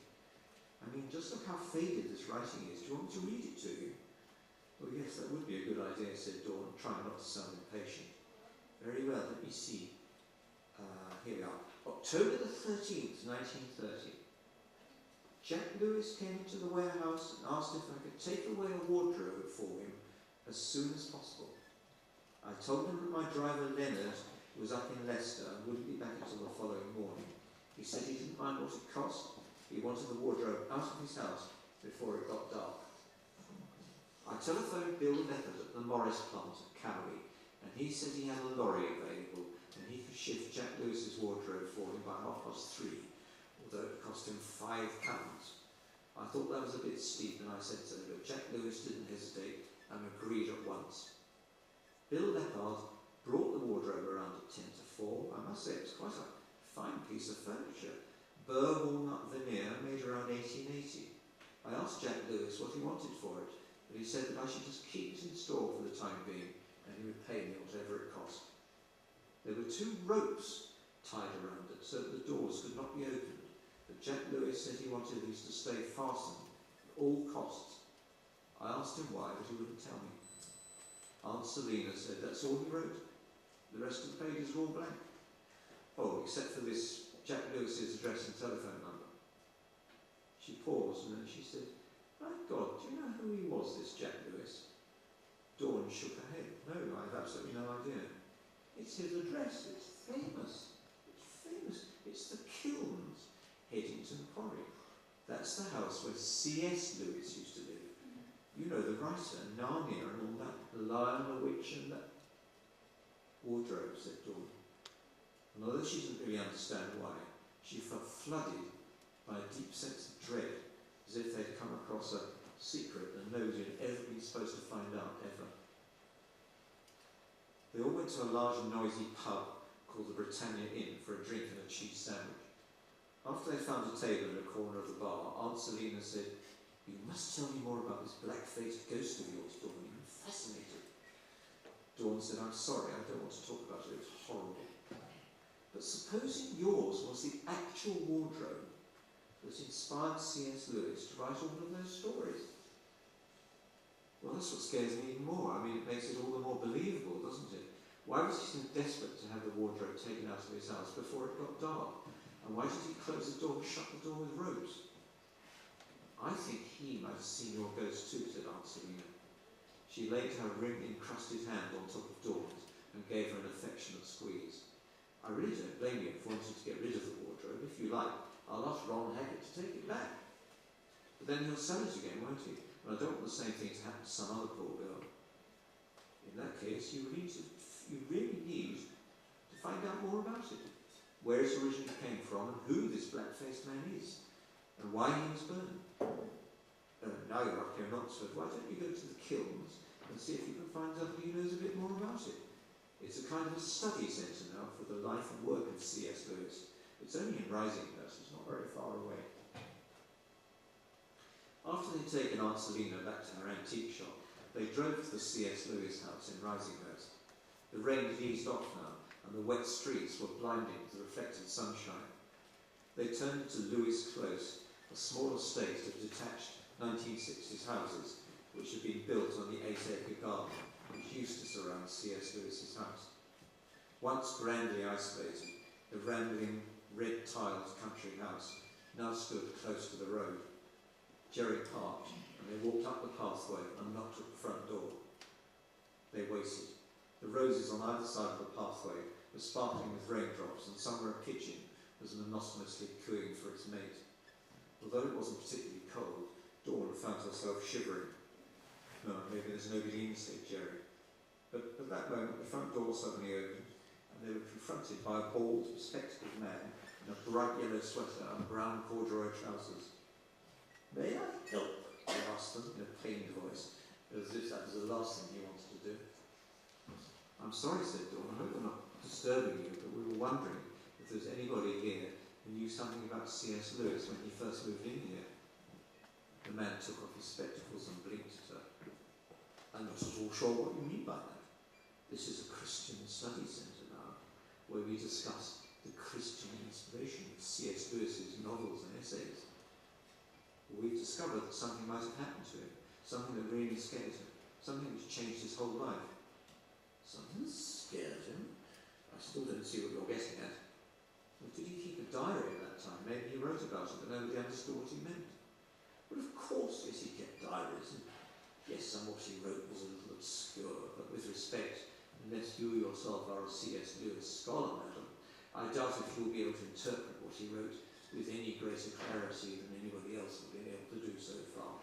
I mean, just look how faded this writing is. Do you want me to read it to you? Oh, yes, that would be a good idea, said Dawn, trying not to sound impatient. Very well, let me see. Here we are. October the 13th, 1930. Jack Lewis came into the warehouse and asked if I could take away a wardrobe for him as soon as possible. I told him that my driver Leonard was up in Leicester and wouldn't be back until the following morning. He said he didn't mind what it cost. He wanted the wardrobe out of his house before it got dark. I telephoned Bill Leopard at the Morris plant at Cowie, and he said he had a lorry available and he could shift Jack Lewis's wardrobe for him by 3:30, although it cost him £5. I thought that was a bit steep and I said so, but Jack Lewis didn't hesitate and agreed at once. Bill Leopard brought the wardrobe around at 4:10. I must say it was quite a fine piece of furniture. Burr walnut veneer made around 1880. I asked Jack Lewis what he wanted for it, but he said that I should just keep it in store for the time being and he would pay me whatever it cost. There were 2 ropes tied around it so that the doors could not be opened, but Jack Lewis said he wanted these to stay fastened at all costs. I asked him why, but he wouldn't tell me. Aunt Selina said that's all he wrote. The rest of the pages were all blank. Oh, except for this Jack Lewis's address and telephone number. She paused and then she said, my God, do you know who he was, this Jack Lewis? Dawn shook her head. No, I have absolutely no idea. It's his address. It's famous. It's famous. It's the Kilns, Headington Quarry. That's the house where C.S. Lewis used to live. You know, the writer, Narnia and all that. The Lion, the Witch and that. Wardrobe, said Dawn. And although she didn't really understand why, she felt flooded by a deep sense of dread, as if they'd come across a secret that nobody had ever been supposed to find out, ever. They all went to a large and noisy pub called the Britannia Inn for a drink and a cheese sandwich. After they found a table in a corner of the bar, Aunt Selina said, you must tell me more about this black-faced ghost of yours, Dawn. I'm fascinated. Dawn said, I'm sorry, I don't want to talk about it. It was horrible. But supposing yours was the actual wardrobe that inspired C.S. Lewis to write all of those stories? Well, that's what scares me even more. I mean, it makes it all the more believable, doesn't it? Why was he so desperate to have the wardrobe taken out of his house before it got dark? And why did he close the door and shut the door with ropes? I think he might have seen your ghost too, said Aunt Selina. She laid her ring-encrusted hand on top of Dawn's and gave her an affectionate squeeze. I really don't blame you for wanting to get rid of the wardrobe. If you like, I'll ask Ron Hackett to take it back. But then he'll sell it again, won't he? And I don't want the same thing to happen to some other poor girl. In that case, you really need to find out more about it, where it originally came from and who this black-faced man is, and why he was burned. Now you're up here in Oxford, why don't you go to the kilns and see if you can find somebody who knows a bit more about it? It's a kind of a study centre now for the life and work of C.S. Lewis. It's only in Risinghurst, it's not very far away. After they'd taken Aunt Selina back to her antique shop, they drove to the C.S. Lewis house in Risinghurst. The rain had eased off now, and the wet streets were blinding with the reflected sunshine. They turned to Lewis Close, a small estate of detached 1960s houses, which had been built on the 8-acre garden which used to surround C.S. Lewis's house. Once grandly isolated, the rambling, red-tiled country house now stood close to the road. Jerry parked, and they walked up the pathway and knocked at the front door. They waited. The roses on either side of the pathway were sparkling with raindrops, and somewhere a pigeon was monotonously cooing for its mate. Although it wasn't particularly cold, Dawn found herself shivering. No, maybe there's nobody in, said Jerry. But at that moment, the front door suddenly opened, and they were confronted by a bald, spectacled man in a bright yellow sweater and brown corduroy trousers. "May I help?" he asked them in a pained voice, as if that was the last thing he wanted to do. "I'm sorry," said Dawn. "I hope I'm not disturbing you, but we were wondering if there's anybody here who knew something about C.S. Lewis when he first moved in here." The man took off his spectacles and blinked at her. "I'm not at all sure what you mean by that. This is a Christian study centre now, where we discuss the Christian inspiration of C.S. Lewis's novels and essays. We've discovered that something might have happened to him, something that really scared him, something which changed his whole life." "Something that scared him? I still don't see what you're getting at." "Well, did he keep a diary at that time? Maybe he wrote about it, but nobody understood what he meant." "Well, of course, yes, he kept diaries, and yes, some of what he wrote was a little obscure, but with respect, unless you yourself are a C.S. Lewis scholar, madam, I doubt if you'll be able to interpret what he wrote with any greater clarity than anybody else has been able to do so far.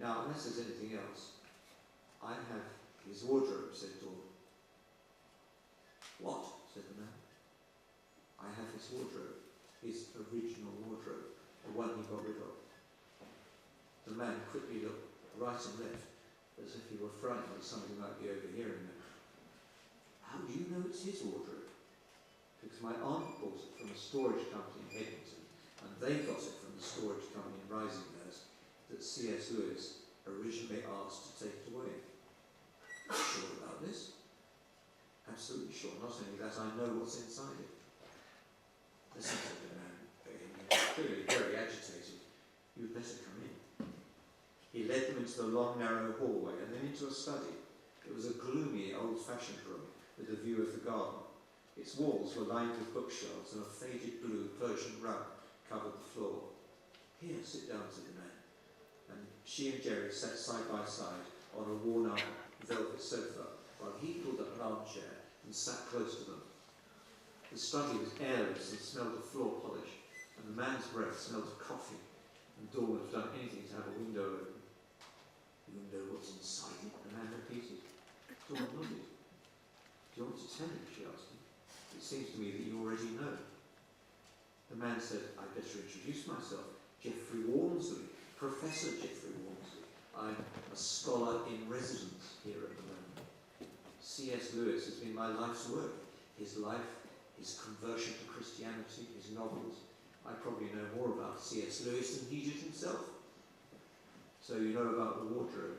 Now, unless there's anything else, I have his wardrobe," said Dawn. "What?" said the man. "I have his wardrobe, his original wardrobe, the one he got rid of." The man quickly looked right and left, as if he were frightened that somebody might be overhearing them. "How do you know it's his wardrobe?" "Because my aunt bought it from a storage company in Edinburgh, and they got it from the storage company in Risinghurst that C.S. Lewis originally asked to take it away." "Are you sure about this?" "Absolutely sure. Not only that, I know what's inside it." Listen to the man, he was clearly very agitated. "You'd better come in." He led them into the long, narrow hallway and then into a study. It was a gloomy, old-fashioned room with a view of the garden. Its walls were lined with bookshelves, and a faded blue Persian rug covered the floor. "Here, sit down," said the man. And she and Jerry sat side by side on a worn-out velvet sofa, while he pulled up an armchair and sat close to them. The study was airless and smelled of floor polish, and the man's breath smelled of coffee, and Dawn would have done anything to have a window open. "You know what's inside it?" the man repeated. Dawn nodded. "Do you want to tell him?" she asked him. "It seems to me that you already know." The man said, "I'd better introduce myself. Geoffrey Walmsley, Professor Geoffrey Walmsley. I'm a scholar in residence here at the moment. C.S. Lewis has been my life's work. His life, his conversion to Christianity, his novels. I probably know more about C.S. Lewis than he did himself." "So you know about the wardrobe?"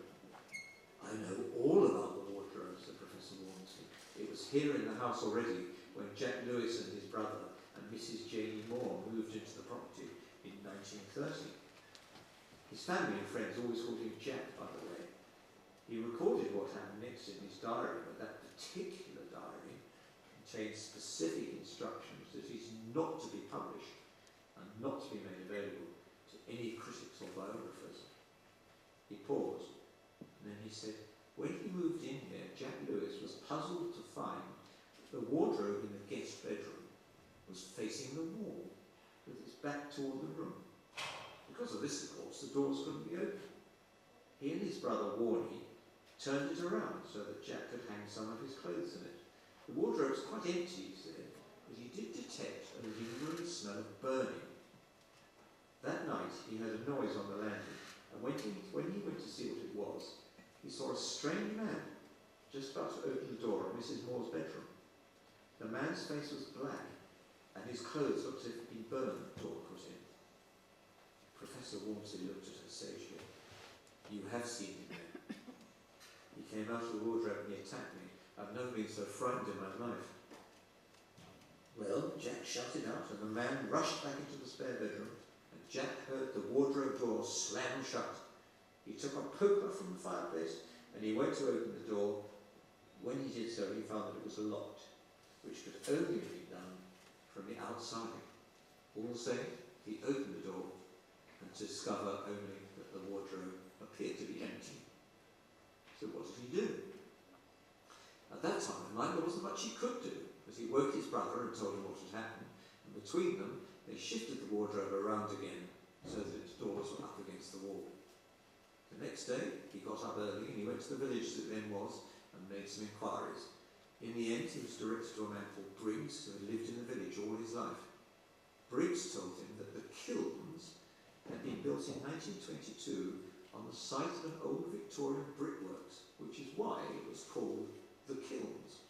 "I know all about the wardrobe," said Professor Walmsley. "It was here in the house already when Jack Lewis and his brother and Mrs. Janie Moore moved into the property in 1930. His family and friends always called him Jack, by the way. He recorded what happened next in his diary, but that particular diary contains specific instructions that he's not to be published and not to be made available to any critics or biographers." He paused, and then he said, "When he moved in here, Jack Lewis was puzzled to find that the wardrobe in the guest bedroom was facing the wall, with its back toward the room. Because of this, of course, the doors couldn't be opened. He and his brother Warnie turned it around so that Jack could hang some of his clothes in it. The wardrobe's quite empty," he said, but he did detect a lingering smell of burning. That night he heard a noise on the landing, and when he went to see what it was, he saw a strange man just about to open the door of Mrs. Moore's bedroom. The man's face was black, and his clothes looked as if he'd been burned, Dawn put in. Professor Walmsley looked at her sagely. You have seen him then. He came out of the wardrobe and he attacked me. I've never been so frightened in my life. Well, Jack shouted out, and the man rushed back into the spare bedroom, and Jack heard the wardrobe door slam shut. He took a poker from the fireplace, and he went to open the door. When he did so, he found that it was locked, which could only be done from the outside. All the same, he opened the door, and to discover only that the wardrobe appeared to be empty. So what did he do? At that time in mind, there wasn't much he could do, because he woke his brother and told him what had happened, and between them, they shifted the wardrobe around again, so that its doors were up against the wall. The next day, he got up early, and he went to the village that then was, and made some inquiries. In the end, he was directed to a man called Briggs, who had lived in the village all his life. Briggs told him that the kilns had been built in 1922 on the site of an old Victorian brickworks, which is why it was called the kilns.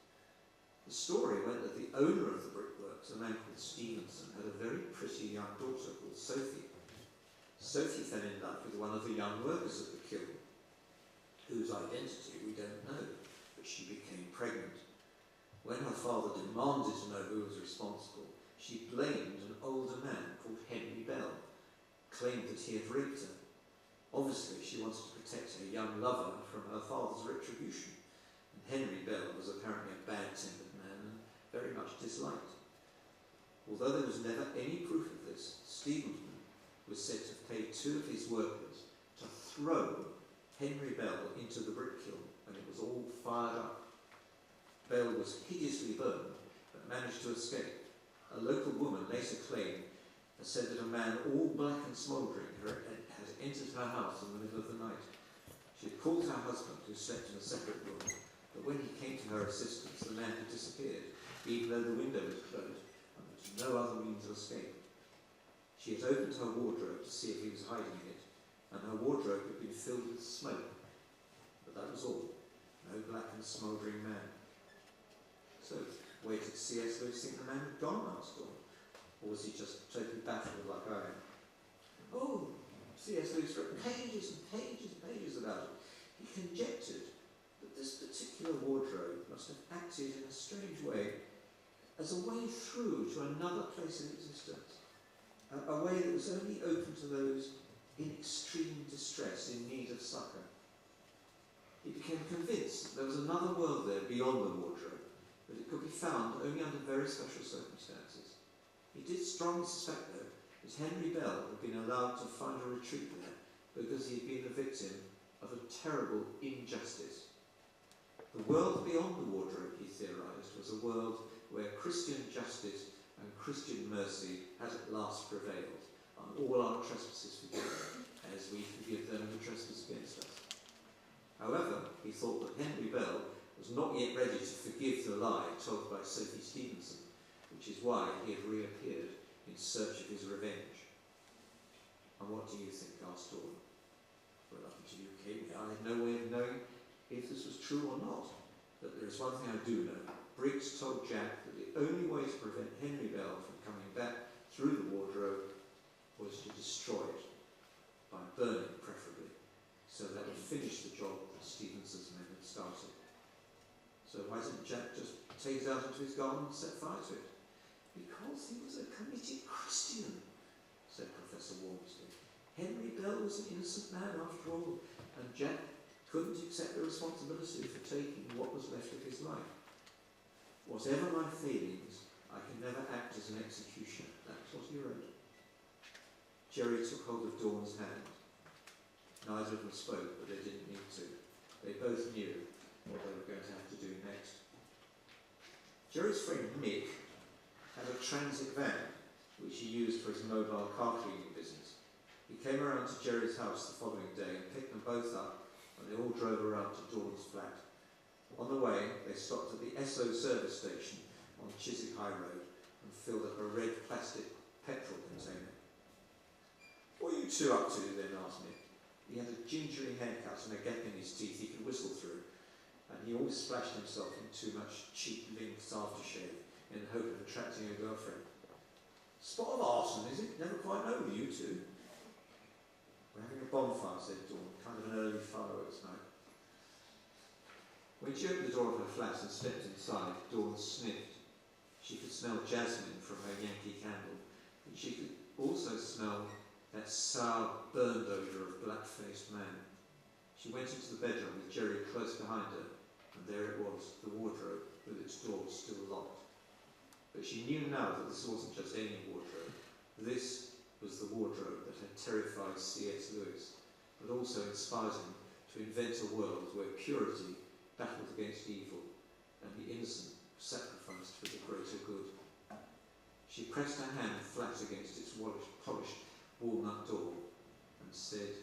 The story went that the owner of the brickworks, a man called Stevenson, had a very pretty young daughter called Sophie. Sophie fell in love with one of the young workers at the kiln, whose identity we don't know, but she became pregnant. When her father demanded to know who was responsible, she blamed an older man called Henry Bell, claimed that he had raped her. Obviously, she wanted to protect her young lover from her father's retribution, and Henry Bell was apparently a bad-tempered man and very much disliked. Although there was never any proof of this, Stevenson was said to have paid two of his workers to throw Henry Bell into the brick kiln, and it was all fired up. Bell was hideously burned, but managed to escape. A local woman later said that a man all black and smouldering had entered her house in the middle of the night. She had called her husband, who slept in a separate room, but when he came to her assistance, the man had disappeared, even though the window was closed, and there was no other means of escape. She had opened her wardrobe to see if he was hiding in it, and her wardrobe had been filled with smoke. But that was all. No black and smouldering man. So, waited to see C.S. Lewis think the man had gone last dawn, or was he just totally baffled like I am? Oh, C.S. Lewis wrote pages and pages and pages about it. He conjectured that this particular wardrobe must have acted in a strange way as a way through to another place in existence, a way that was only open to those in extreme distress, in need of succour. He became convinced that there was another world there beyond the wardrobe, but it could be found only under very special circumstances. He did strongly suspect, though, that Henry Bell had been allowed to find a retreat there because he had been the victim of a terrible injustice. The world beyond the wardrobe, he theorised, was a world where Christian justice and Christian mercy had at last prevailed, and all our trespasses forgiven, as we forgive them who trespass against us. However, he thought that Henry Bell was not yet ready to forgive the lie told by Sophie Stevenson, which is why he had reappeared in search of his revenge. And what do you think, asked Dawn? Well, up to you, Kate. I had no way of knowing if this was true or not. But there is one thing I do know. Briggs told Jack that the only way to prevent Henry Bell from coming back through the wardrobe was to destroy it, by burning preferably, so that would finish the job that Stevenson's men had started. So why didn't Jack just take it out into his garden and set fire to it? Because he was a committed Christian, said Professor Walmsley. Henry Bell was an innocent man after all, and Jack couldn't accept the responsibility for taking what was left of his life. Whatever my feelings, I can never act as an executioner. That's what he wrote. Jerry took hold of Dawn's hand. Neither of them spoke, but they didn't need to. They both knew what they were going to have to do next. Jerry's friend Mick had a transit van, which he used for his mobile car cleaning business. He came around to Jerry's house the following day and picked them both up, and they all drove around to Dawn's flat. On the way, they stopped at the Esso service station on Chiswick High Road, filled up a red plastic petrol container. "What are you two up to then?" asked Mick. He had a gingery haircut and a gap in his teeth he could whistle through, and he always splashed himself in too much cheap Lynx aftershave in the hope of attracting a girlfriend. "Spot of arson, is it? Never quite know with you two." "We're having a bonfire," said Dawn, "kind of an early fireworks night." When she opened the door of her flat and stepped inside, Dawn sniffed. She could smell jasmine from her Yankee candle, but she could also smell that sour, burned odour of black-faced man. She went into the bedroom with Jerry close behind her, and there it was, the wardrobe, with its door still locked. But she knew now that this wasn't just any wardrobe. This was the wardrobe that had terrified C.S. Lewis, but also inspired him to invent a world where purity battled against evil, and the innocent sacrificed for the greater good. She pressed her hand flat against its polished walnut door and said,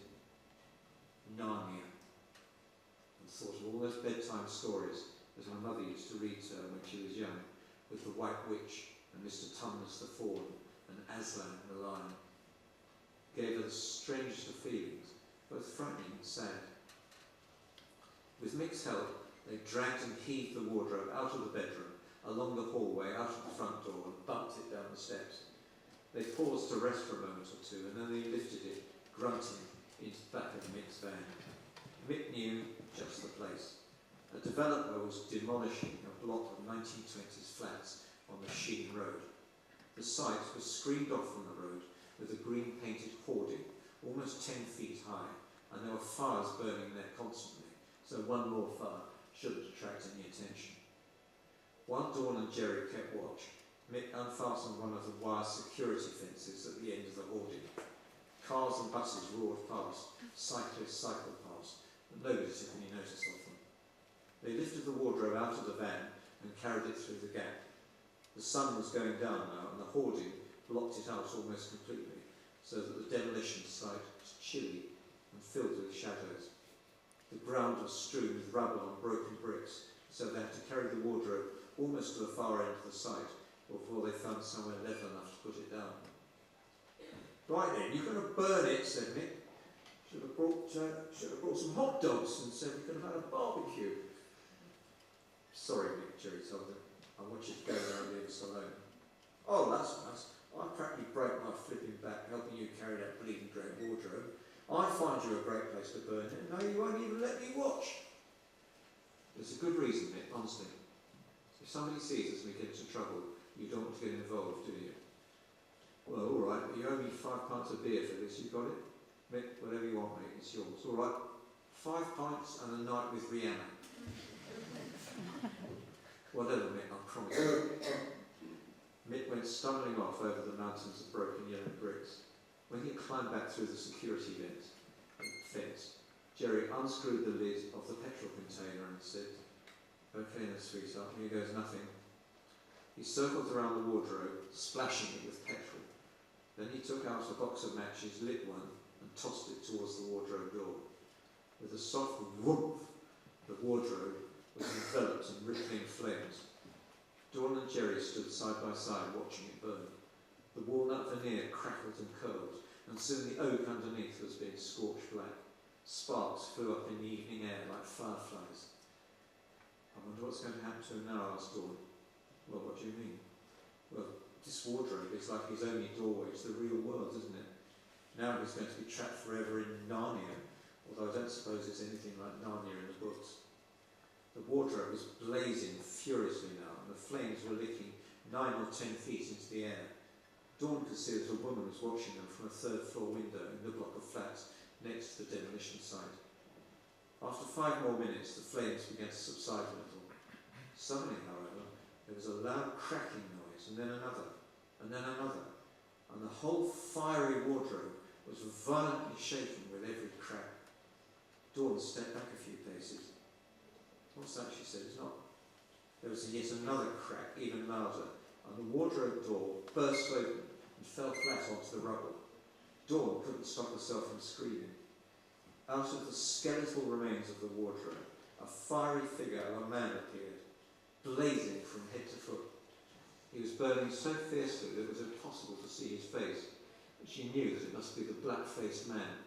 "Narnia," and thought of all those bedtime stories that her mother used to read to her when she was young, with the White Witch and Mr. Tumnus the Fawn and Aslan the Lion. It gave her the strangest of feelings, both frightening and sad. With Mick's help, they dragged and heaved the wardrobe out of the bedroom, along the hallway, out of the front door, and bumped it down the steps. They paused to rest for a moment or two, and then they lifted it, grunting, into the back of Mick's van. Mick knew just the place. A developer was demolishing a block of 1920s flats on the Sheen Road. The site was screened off from the road with a green-painted hoarding, almost 10 feet high, and there were fires burning there constantly, so one more fire shouldn't attract any attention. While Dawn and Jerry kept watch, Mick unfastened one of the wire security fences at the end of the hoarding. Cars and buses roared past, cyclists cycled past, but nobody took any notice of them. They lifted the wardrobe out of the van and carried it through the gap. The sun was going down now, and the hoarding blocked it out almost completely, so that the demolition site was chilly and filled with shadows. The ground was strewn with rubble on broken bricks, so they had to carry the wardrobe almost to the far end of the site before they found somewhere level enough to put it down. "Right then, you're going to burn it," said Mick. Should have brought some hot dogs and said we could have had a barbecue." "Sorry, Mick," Jerry told him. "I want you to go there and leave us alone." "Oh, that's nice. I practically broke my flipping back helping you carry that bleeding great wardrobe. I find you a great place to burn it, and now you won't even let me watch." "There's a good reason, Mick, honestly. If somebody sees us and we get into trouble, you don't want to get involved, do you?" "Well, all right, but you owe me 5 pints of beer for this, you got it? Mick, whatever you want, mate, it's yours. All right, 5 pints and a night with Rihanna." "Whatever, Mick, I promise you." Mick went stumbling off over the mountains of broken yellow bricks. When he climbed back through the security fence, Jerry unscrewed the lid of the petrol container and said, "Okay then, sweetheart, here goes nothing." He circled around the wardrobe, splashing it with petrol. Then he took out a box of matches, lit one, and tossed it towards the wardrobe door. With a soft whoomp, the wardrobe was enveloped in rippling flames. Dawn and Jerry stood side by side, watching it burn. The walnut veneer crackled and curled, and soon the oak underneath was being scorched black. Sparks flew up in the evening air like fireflies. "I wonder what's going to happen to him now," asked Dawn. "Well, what do you mean?" "Well, this wardrobe is like his only doorway to the real world, isn't it? Now he's going to be trapped forever in Narnia, although I don't suppose it's anything like Narnia in the books." The wardrobe was blazing furiously now, and the flames were licking 9 or 10 feet into the air. Dawn could see that a woman was watching them from a third-floor window in the block of flats next to the demolition site. After 5 more minutes, the flames began to subside a little. Suddenly, however, there was a loud cracking noise, and then another, and then another, and the whole fiery wardrobe was violently shaken with every crack. Dawn stepped back a few paces. "What's that?" she said. "It's not." There was yet another crack, even louder, and the wardrobe door burst open and fell flat onto the rubble. Dawn couldn't stop herself from screaming. Out of the skeletal remains of the wardrobe, a fiery figure of a man appeared, blazing from head to foot. He was burning so fiercely that it was impossible to see his face, but she knew that it must be the black-faced man.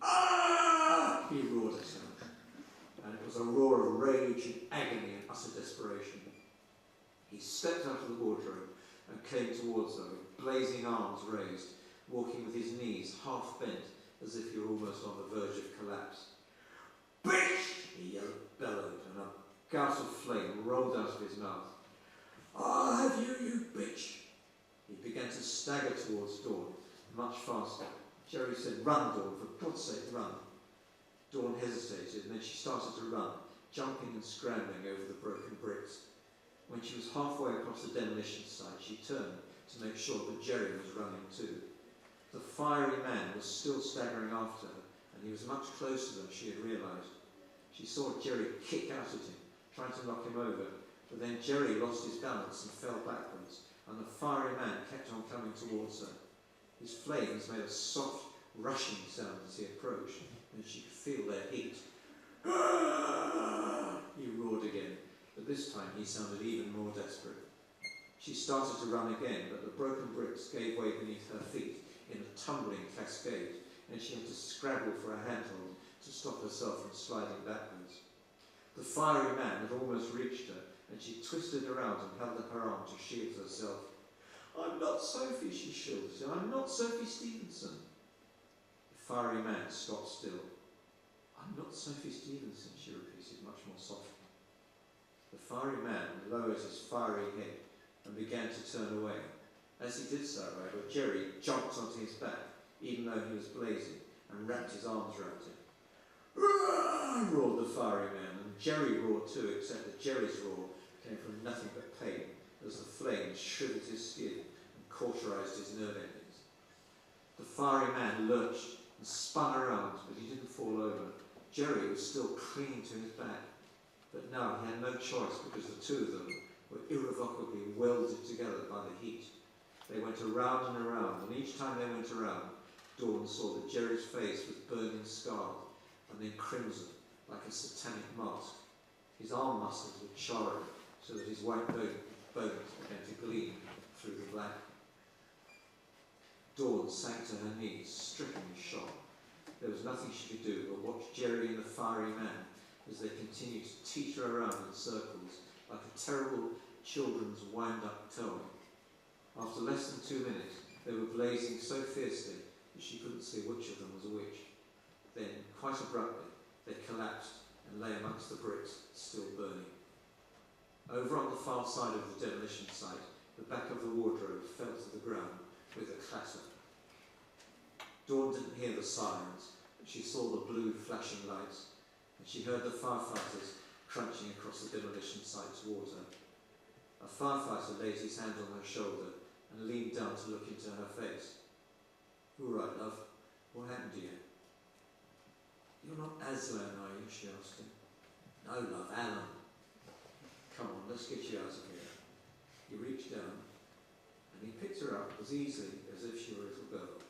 "Ah!" he roared at her, and it was a roar of rage and agony and utter desperation. He stepped out of the wardrobe and came towards her with blazing arms raised, walking with his knees half bent as if he were almost on the verge of collapse. "Bitch!" he bellowed, and a gout of flame rolled out of his mouth. "I'll have you, you bitch!" He began to stagger towards Dawn, much faster. Jerry said, "Run, Dawn, for God's sake, run." Dawn hesitated, and then she started to run, jumping and scrambling over the broken bricks. When she was halfway across the demolition site, she turned to make sure that Jerry was running too. The fiery man was still staggering after her, and he was much closer than she had realised. She saw Jerry kick out at him, trying to knock him over, but then Jerry lost his balance and fell backwards, and the fiery man kept on coming towards her. His flames made a soft, rushing sound as he approached, and she could feel their heat. "Ah!" he roared again, but this time he sounded even more desperate. She started to run again, but the broken bricks gave way beneath her feet in a tumbling cascade, and she had to scrabble for a handhold to stop herself from sliding backwards. The fiery man had almost reached her, and she twisted around and held up her arm to shield herself. "I'm not Sophie," she shrieked. "I'm not Sophie Stevenson." The fiery man stopped still. "I'm not Sophie Stevenson," she repeated much more softly. The fiery man lowered his fiery head and began to turn away. As he did so, however, Jerry jumped onto his back, even though he was blazing, and wrapped his arms around him. "Roar!" roared the fiery man, and Jerry roared too, except that Jerry's roar came from nothing but pain, as the flames shriveled his skin and cauterized his nerve endings. The fiery man lurched and spun around, but he didn't fall over. Jerry was still clinging to his back, but now he had no choice because the two of them were irrevocably welded together by the heat. They went around and around, and each time they went around, Dawn saw that Jerry's face was burning scarred and then crimson, like a satanic mask. His arm muscles were charring, so that his white bones began to gleam through the black. Dawn sank to her knees, stricken with shock. There was nothing she could do but watch Jerry and the fiery man as they continued to teeter around in circles like a terrible children's wind-up toy. After less than 2 minutes, they were blazing so fiercely that she couldn't see which of them was which. Then, quite abruptly, they collapsed and lay amongst the bricks, still burning. Over on the far side of the demolition site, the back of the wardrobe fell to the ground with a clatter. Dawn didn't hear the sirens, but she saw the blue flashing lights, and she heard the firefighters crunching across the demolition site towards her. A firefighter laid his hand on her shoulder and leaned down to look into her face. "All right, love. What happened to you?" "You're not Aslan, are you?" she asked him. "No, love, Alan." "Come on, let's get you out of here." He reached down, and he picked her up as easily as if she were a little girl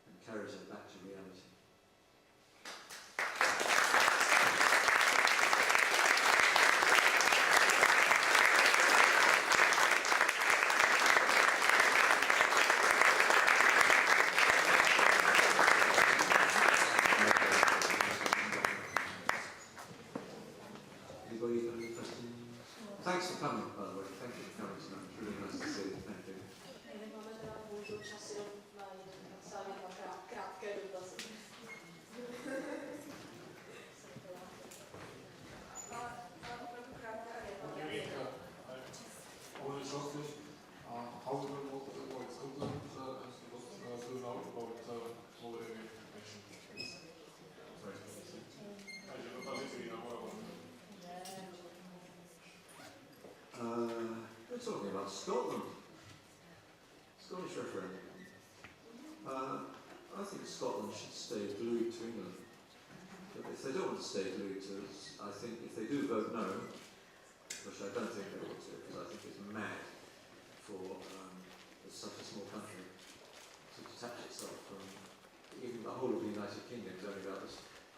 and carried her back to reality. Anybody got any questions? Thanks for coming, by the way. Thank you for coming tonight. It's really nice to see you. Thank you. Máme teda bohužel čas jenom na celé dva krátké dotazy. Ale opravdu krátké a jednoduché. Ohne schriftlich, how do you work about Scotland till now about already mentioned things? Takže dotazy si We're talking about Scotland. Scottish referendum. I think Scotland should stay glued to England. But if they don't want to stay glued to us, I think if they do vote no, which I don't think they ought to, because I think it's mad for such a small country to detach itself from even the whole of the United Kingdom is only about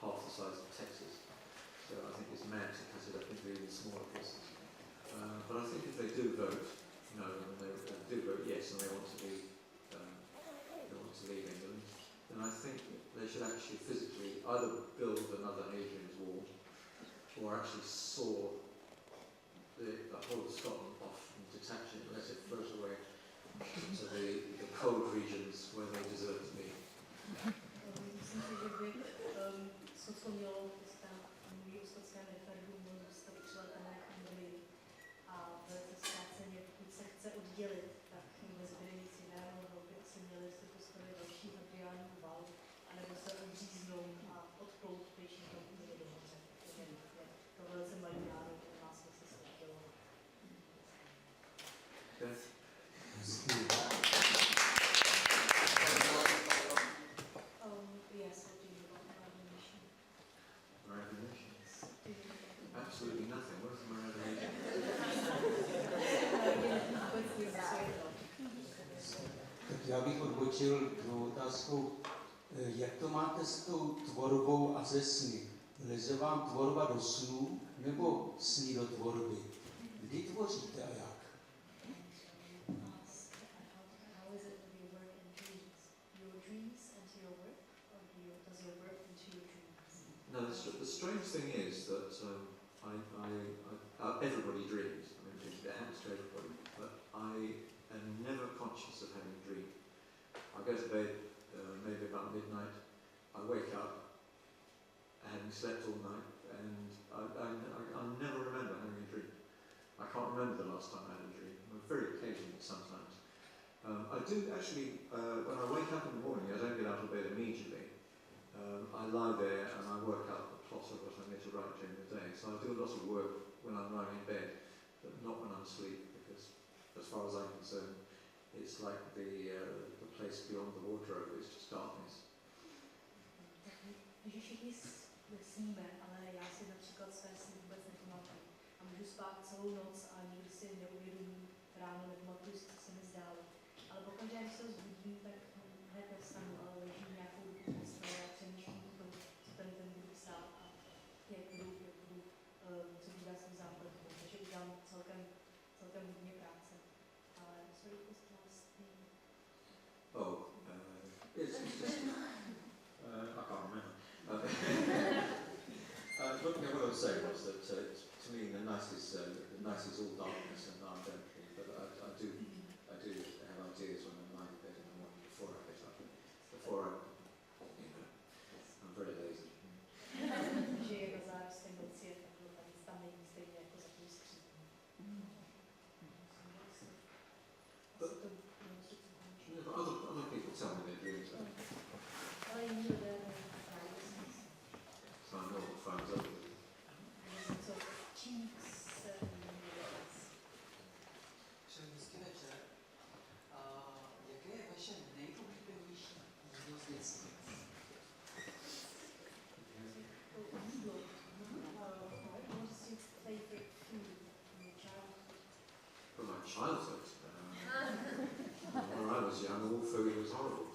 half the size of Texas. So I think it's mad to cut it up into even smaller pieces. But I think if they do vote, No, and they do vote yes, and they want to leave England, then I think they should actually physically either build another Hadrian's Wall, or actually saw the whole of Scotland off and detach it and let it float away to the cold regions where they deserve to be. Myslím si, že by Skotsko mělo mluví o skotském referendu, mělo zůstat přilepené k Anglii a velice zkráceně, pokud se chce oddělit, tak nezbyde nic jiného, by asi měli si postavit další Hadriánův val, anebo se odříznout a odplout pryč někam úplně do moře. Takže je to velice malý národ, který má smysl se oddělovat. Yes, I do about imagination. Imagination? Absolutely nothing. What is imagination? Tak já bych odbočil druhou otázkou. Jak to máte s tou tvorbou a ze sny? Leze vám tvorba do snů nebo sny do tvorby? Kdy tvoříte a jak? How is it with your work and dreams? Your dreams and your work, or does your work into your dreams? No, the strange thing is that everybody dreams. I mean, it happens to everybody, but I am never conscious of having a dream. I go to bed maybe about midnight. I wake up having slept all night, and I never remember having a dream. I can't remember the last time I had a dream. Very occasionally, sometimes. I do actually, when I wake up in the morning, I don't get out of bed immediately. I lie there and I work out the plot of what I need to write during the day. So I do a lot of work when I'm lying in bed, but not when I'm asleep, because as far as I'm concerned, it's like the place beyond the wardrobe, it's just darkness. Takže všichni sníme, ale já si například své sny vůbec nepamatuju. A můžu spát celou noc a nikdy si neuvědomím ráno, nepamatuju si, co se mi zdálo. Ale pokaždé, když se vzbudím, tak hned nevstanu, ale ležím nějakou dobu postele a přemýšlím o tom, co ten budu psát a jak budu co udělat svůj zápletku. Takže udělám celkem hodně práce. Ale sorry, was the last thing? It's just, I can't remember. But what I was saying was that to me the night is all darkness and I'm empty, but I do have ideas when I'm lying in bed in the morning before I get up. I'm very lazy. Že je na zároveň noci je takhle, tak tam není stejně jako za tou skříní. But other people tell me they're doing so. Ale jiní lidé právě smysl. So I know what finds out. Co čím se Všem hezký večer. Jaké je vaše nejoblíbenější jídlo z dětství? jídlo. What's your favorite food from your childhood? From my childhood, when I was young, all food was horrible.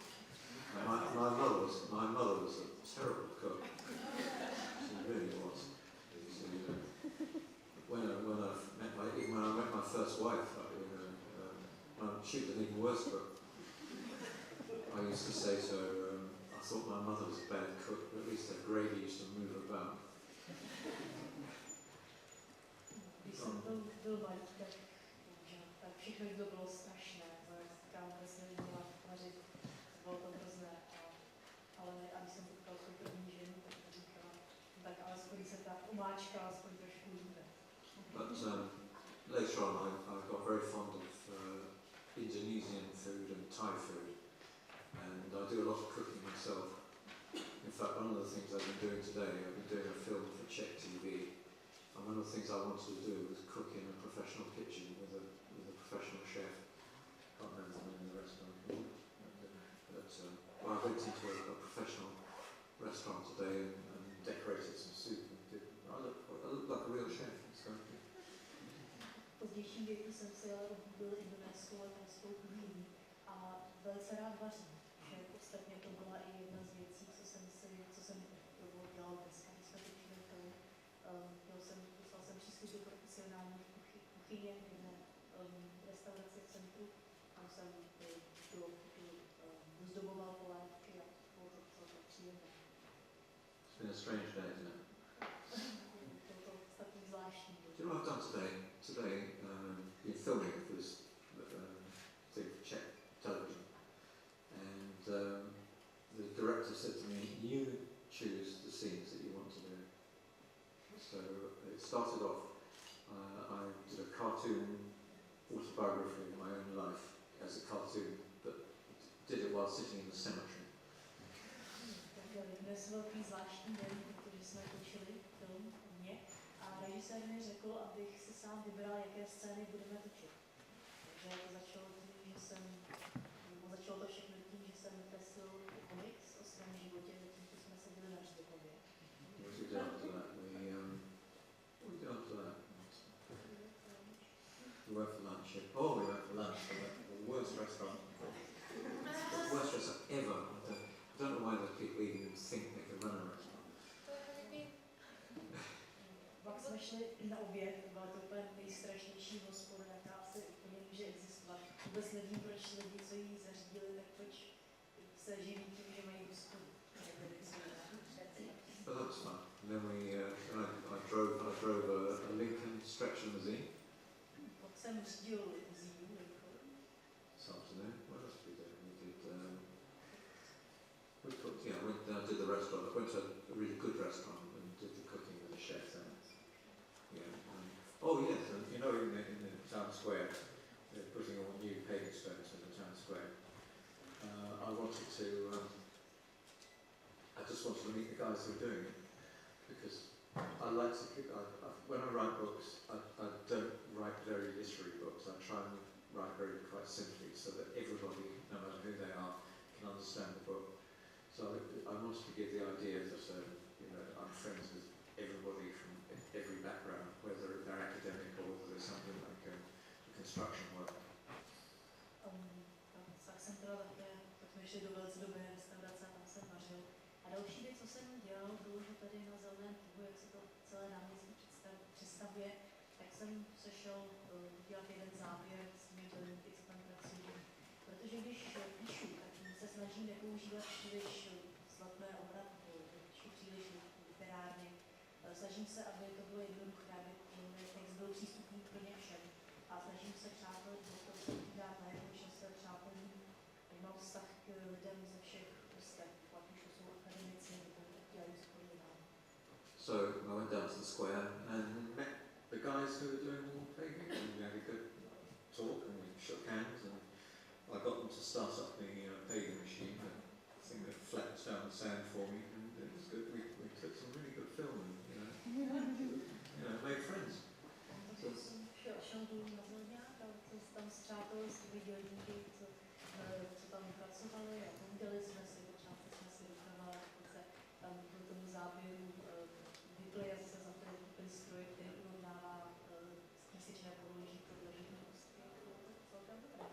My mother was a terrible cook. She really was. So, when I met my first wife, she was an even worse cook. I used to say to her, I thought my mother was a bad cook, but at least her gravy used to move about. Když jsem byl malý, tak všechno jídlo bylo strašné. Říkám, že jsem neměla vařit, bylo to hrozné. Ale a když jsem potkal svou první ženu, tak říkala, tak alespoň se ta omáčka alespoň trošku líbe. But later on, I got very fond of Indonesian food and Thai food, and I do a lot of cooking myself. In fact, one of the things I've been doing today, I've been doing a film for Czech TV, and one of the things I wanted to do was cook in a professional kitchen with a professional chef. I can't remember the name of the restaurant, but I went into a professional restaurant today and decorated some soup. And I look like a real chef. It's going to be. V pozdějším věku jsem si ale oblíbil indonéskou a thajskou kuchyni a velice rád vařím. Že ostatně to byla i jedna z věcí, co jsem dělal dneska, když jsme točili film. Poslal jsem přístup do profesionální kuchyně v jedné restauraci It's been a strange day, isn't it? Takový zvláštní. Do you know what I've done today? Today, been filming for this thing for Czech television, and the director said to me, "You choose the scenes that you want to do." So it started off. I did a cartoon autobiography of my own life as a cartoon, but did it while sitting in the cemetery. Dnes velký zvláštní den, protože jsme točili film o mně a režisér mi řekl, abych si sám vybral, jaké scény budeme točit. Takže to začalo to všechno tím, že jsem kreslil komiks o svém životě, zatímco jsme seděli na hřbitově. What did we do after that? What did we do after that? We went for lunch. Oh, we went for lunch. The worst restaurant. The worst restaurant ever. I don't know why those people even think they can run a restaurant. Pak jsme šli na oběd, byla to úplně nejstrašnější hospoda, jaká asi úplně může existovat. Vůbec nevím, proč lidi, co jí zařídili, tak proč se živí tím, že mají hospodu. But that was fun. And then I drove a Lincoln stretch limousine Pak jsem řídil limuzínu, this afternoon. What else did we do? I did the restaurant. I went to a really good restaurant and did the cooking with the chef there. Oh yes, and you know in the town square, they're putting all new paving stones in the town square. I just wanted to meet the guys who were doing it, because I like to, when I write books, I don't write very literary books. I try and write quite simply, so that everybody, no matter who they are, can understand the book. So I wanted to give the idea that I'm friends with everybody from every background, whether they're academic or whether they're something like construction work. Tak jsem teda také, tak jsme šli do velice dobré restaurace, tam jsem vařil. A další věc, co jsem dělal, bylo, že tady na Zeleném trhu, jak se to celé náměstí představuje, tak jsem se šel dělat jeden záběr s mým klienty, co tam pracují. Protože když píšu, tak se snažím nepoužívat příliš zlatné obratky, příliš literárně. Snažím se, aby to bylo jednoduché, aby text byl přístupný pro ně všem. A snažím se přátelit, to se dát najevo, že se přátelím, ať mám vztah k lidem ze všech vrstev, ať už to jsou akademici, nebo dělají spoluvám. So I went down to the square and met the guys who were doing all the paving, and we had a good talk and we shook hands, and I got them to start up the paving machine, the thing that flaps down the sand for me, and it was good. We took some really good film and made friends. Takže jsem šel dolů na Zeleňák a tam s přáteli s těmi dělníky, co tam pracovali a povídali jsme si, počátku jsme si vypravali, se tam do tomu záběru vypli a se za ten stroj, který urovnává měsíčné podloží pro dlažení kostky. Celkem dobré.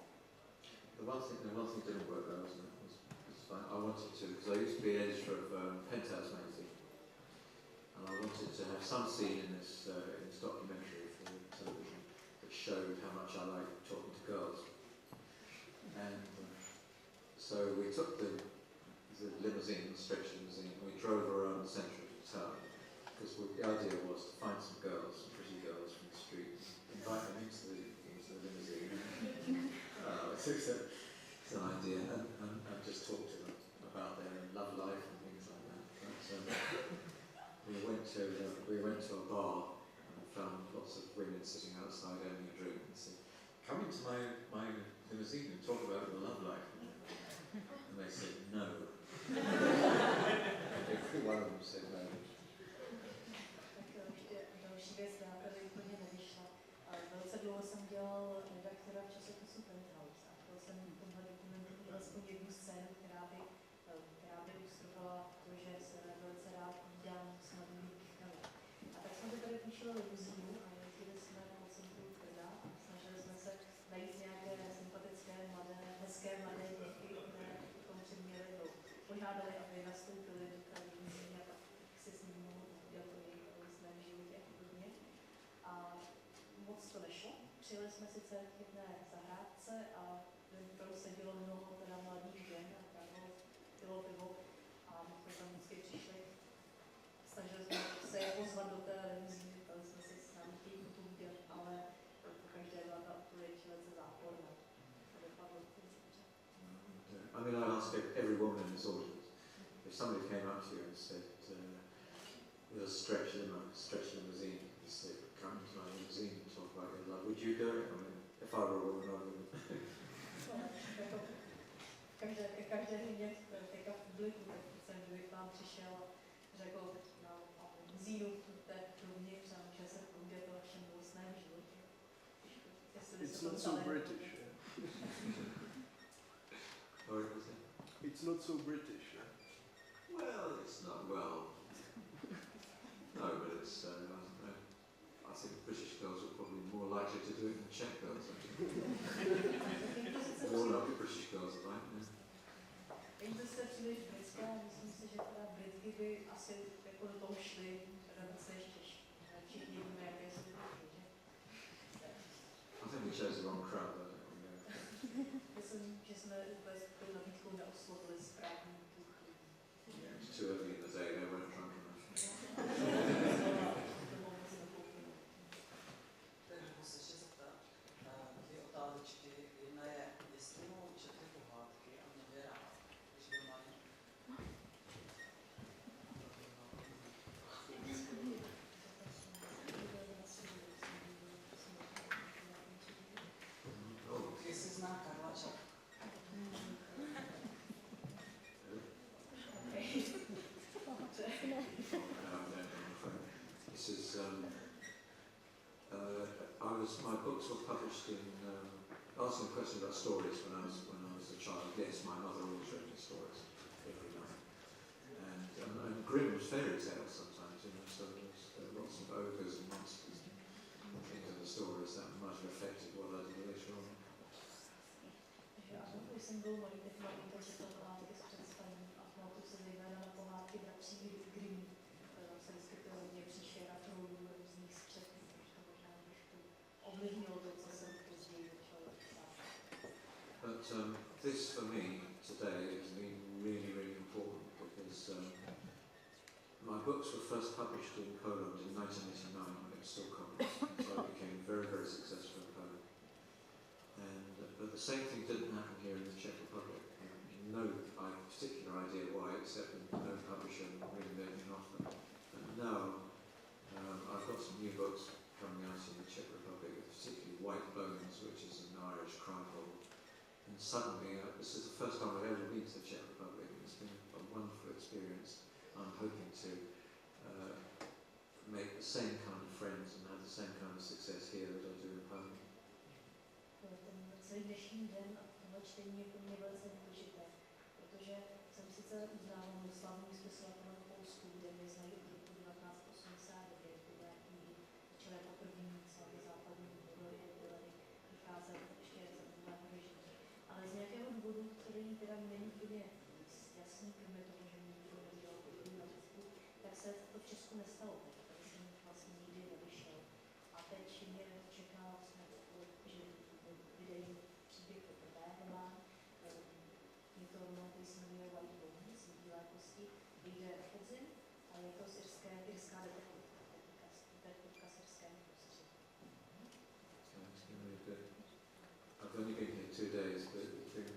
The one thing didn't work out was fine. I wanted to, because I used to be an editor of Penthouse magazine, and I wanted to have some scene in this documentary for television that showed how much I like talking to girls. And so we took the limousine, the stretch limousine, and we drove around the centre of the town, because the idea was to find some girls, pretty girls from the streets, invite them into the limousine. It's an idea, and just talk to them about their love life and things like that. But, we went to a bar and found lots of women sitting outside having a drink and said, "Come into my limousine and talk about your love life." And they said no. Every one of them said no. Další věc, která tady úplně nevyšla. Velice dlouho jsem dělal redaktora v časopisu Penthouse a chtěl jsem v tomhle dokumentu alespoň jednu scénu, která by ilustrovala to, že se velice rád povídám s mladými dívkami. A tak jsme to tady půjčili limuzínu a jezdili jsme po centru Brna a snažili jsme se najít nějaké sympatické, hezké mladé děvky, které potom přiměli, požádali, aby nastoupili do té limuzíny a pak si s nimi mohli povídat o jejich svém životě a podobně. A moc to nešlo. Přijeli jsme sice k jedné zahrádce a to sedělo mnoho teda mladých žen a bylo pivo a my jsme tam vždycky přišli everyone in his audience, if somebody came up to you and said, "We'll stretch limousine," and said, "Come to my limousine and talk about your love," would you do it? I mean, if I were a woman, I would. Ke každé hydě teďka v publiku, tak jsem, kdyby k vám přišel a řekl na limuzínu, to je dovnitř a může se průbět o vašem milostném životě. It's not so British. Or was it? It's not so British. Well, it's not well. No, but it's. I don't know. I think British girls are probably more likely to do it than Czech girls. All of the British girls are like this. Peníze jste příliš britská, myslím si, že teda Britky by asi jako do toho šly, velice ještě všichni víme, jaké jsou Britky, že? I think we chose the wrong crowd. Myslím, že jsme úplně s tou nabídkou neoslovili správný duch lidí. Yeah, it's too early in the day, they weren't drunk enough. Mohu se ještě zeptat, dvě otázečky. Jedna je, jestli mu četli pohádky a měl je rád, když byl malý. Jestli zná Karla Čapka. This is. My books were published in. Asking a question about stories when I was a child. Yes, my mother always read me stories every night, and Grimm's fairy tales sometimes. You know, so there's lots of ogres and monsters into the stories that might have affected what I did later on. Takže ano, když jsem byl malý, tak mám četl pohádky s představením a pamatuju se zejména na pohádky bratří Grimmů. Tam se vyskytuje hodně příšer a trollů, různých střetů, takže to možná trošku ovlivnilo to, co jsem později začal psát. But this for me today has been really, really important because my books were first published in Poland in 1989 when it was still communist, so I became very, very successful in Poland. But the same thing didn't happen here in the Czech Republic. No particular idea why, except that no publisher really made me an offer. And now I've got some new books coming out in the Czech Republic, particularly White Bones, which is an Irish crime novel. And suddenly, this is the first time I've ever been to the Czech Republic. It's been a wonderful experience. I'm hoping to make the same kind of friends and have the same kind of success here that I do in Poland. Ten celý dnešní den a tohle čtení je pro mě velice důležité, protože jsem sice uznávala slavným spisovatelem v Polsku, kde mě znají od roku 1989, kdy knihy začaly jako první celé západní vyleny vycházet ještě za druhého režimu. Ale z nějakého důvodu, který teda není úplně jasný, kromě toho, že mě nikdo nedělal první na Česku, tak se to v Česku nestalo. Tady jsem vlastně nikdy nevyšel. A teď mě čeká, že vydejím příběh poprvé román. Je to román, který se jmenuje White Bones, bílé kosti. Vyjde na podzim a je to irská detektivka z irského prostředí. It's been really good. I've only been here 2 days, but it's been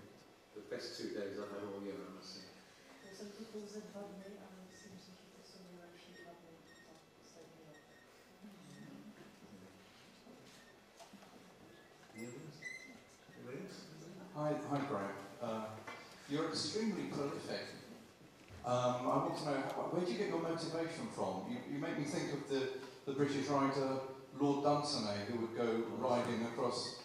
the best 2 days I've had all year, I must say. Já jsem tu pouze 2 dny, ale myslím si, že to jsou nejlepší 2 dny za poslední rok. Hi, Graham. You're extremely prolific. I want to know, where do you get your motivation from? You make me think of the British writer Lord Dunsany, who would go riding across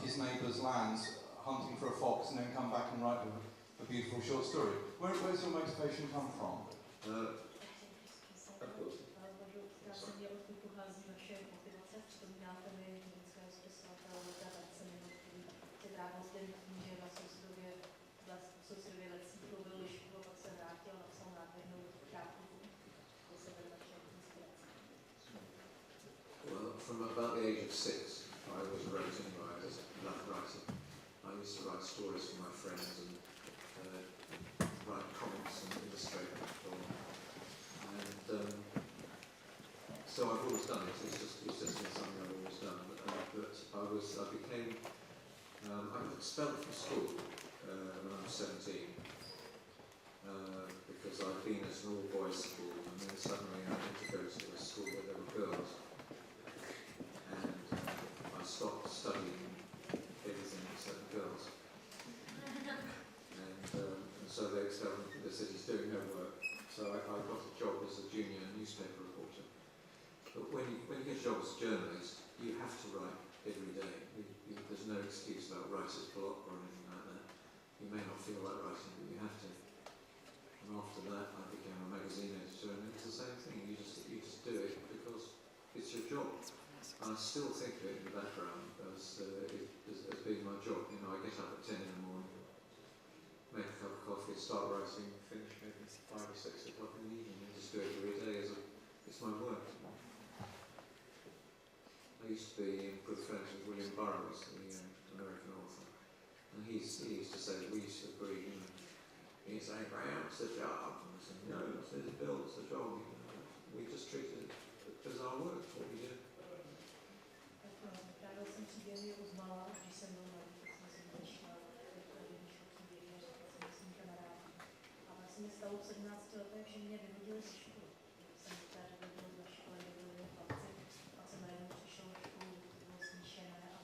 his neighbour's lands, hunting for a fox, and then come back and write a beautiful short story. Where's your motivation come from? Of course. Well, from about the age of 6, I was writing. I just loved writing. I used to write stories for my friends and write comics and illustrate them for them. And so I've always done it. It's just been something I've always done. But I got expelled from school when I was 17 been at an all-boys school, and then suddenly I had to go to a school where there were girls. And I stopped studying everything except the girls. And so they expelled me from the cities doing no work. So I got a job as a junior newspaper reporter. But when you get a job as a journalist, you have to write every day. There's no excuse about writer's block or anything like that. You may not feel like writing, but you have to. And after that, I became a magazine editor, and it's the same thing. You just do it because it's your job. And I still think of it in the background as being my job. You know, I get up at 10 in the morning, make a cup of coffee, start writing, finish maybe 5 or 6 o'clock in the evening, and just do it every day it's my work. I used to be good friends with William Burroughs, the American author, and he used to say, we used to agree, you know, he'd say, Graham, it's the job, and I said, no, it's Bill, it's the job. We just treated it as our work, what we do. Právě jsem příběhy uznala, když jsem byl malý, tak jsem si vyšla příběhy a řekla jsem s tím kamarádům. A pak se mi stalo v 17 letech, že mě vyhodili ze školy. Jsem v té době byl na škole, kde byli chlapci, pak jsem najednou přišel do školu, to bylo smíšené a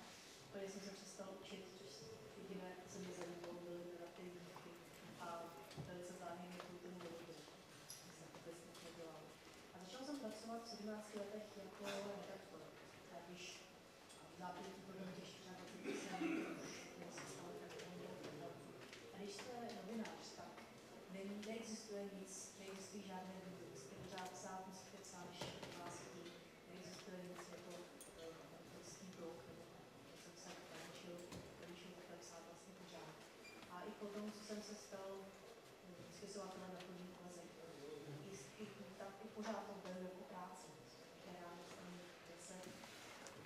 úplně jsem se přestal učit, což jediné, co mě zajímalo, byly teda ty výuky a velice záhy mě k tomu dohodilo. Jsem vůbec nic nedělala. A začal jsem pracovat v 17 letech jako redaktor. A když v zápětí potom těch 24 jsem se stala redaktorem. A když jste novinář, tak neexistuje nic, neexistují žádné výzvy. Jste pořád psát, musíte psát, když vás chtějí. Neexistuje nic jako prostý blok, nebo jsem se naučil takhle psát vlastně pořád. A i potom, co jsem se stal spisovatelem na plný úvazek, tak i pořád to beru jako práci, která se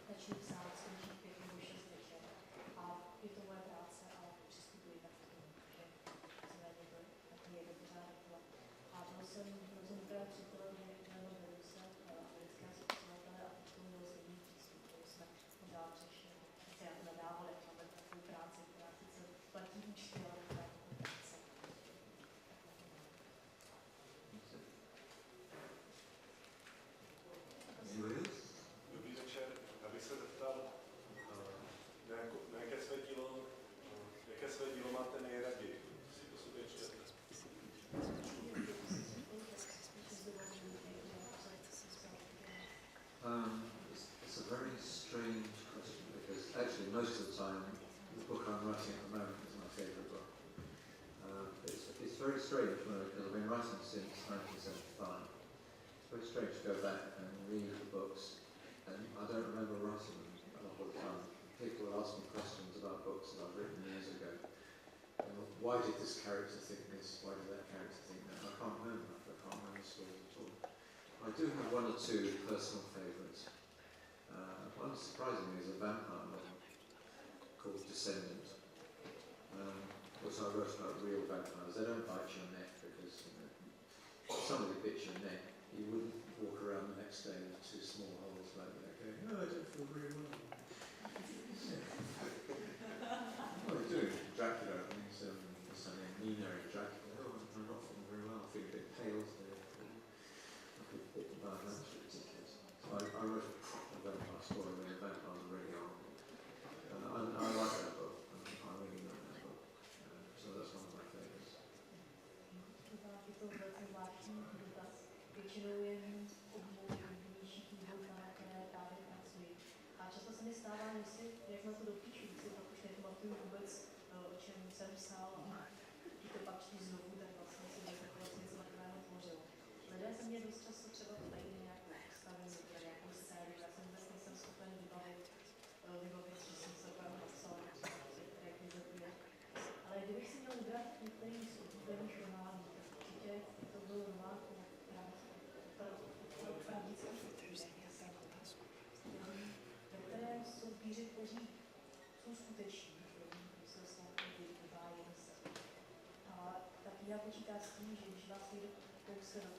začnu psát, skončí v 5 nebo 6 večer. A je to moje práce a přistupuji tak k tomu, že nicméně to taky je pořád dokola. A byl jsem úplně přítelem Větrného Brnose, amerického spisovatele, a k tomu byl stejný přístup, který jsme pořád řešili. Se já to nadávali, jak máme takovou práci, která sice platí účty, ale to je jako práce. Dobrý večer, já bych se zeptal, na jaké své dílo máte nejraději, si to sobě čtete? It's a very strange question because actually most of the time the book I'm writing at the moment is my favourite book. It's very strange because I've been writing since 1975. It's very strange to go back and read the books, and I don't remember writing them a lot of the time. People will ask me questions about books that I've written years ago. You know, why did this character think this? Why did that character think that? I can't remember. I can't remember the story at all. I do have one or two personal favourites. One surprisingly is a vampire novel called Descendant, which I wrote about real vampires. They don't bite your neck because if somebody bit your neck, you wouldn't walk around the next day with 2 small holes like that going, no, I don't feel very well. What are you doing? Dracula, I think it's something Nina in Dracula. Oh, I'm not feeling very well. I feel a bit pale today. I've been bitten by a mouse, it's ridiculous. So I wrote a proper vampire story where the vampires are really horrible. I like that book. I really like that book. So that's one of my favourites. Je to velice zvláštní dotaz. Většinou je oblíbenější knihovna, na které právě pracuji. A často se mi stává, jak na to dopíšu, si pak už nepamatuju vůbec, o čem jsem psal, a když to pak čtu znovu, tak vlastně si vlastně něco takového tvořil. Lidé se mě dost často třeba ptají nějakou postavu, nějakou scénu, já jsem vůbec nejsem schopen vybavit, že jsem se opravdu napsala, které knize bude. Ale kdybych si měl vybrat některý z oblíbených románů, tak určitě to byl román o pravdických ve které soubíři, kteří jsou skuteční, kteří se vlastně vyvájí se. A ta kniha počítá s tím, že když vás někdo kousne do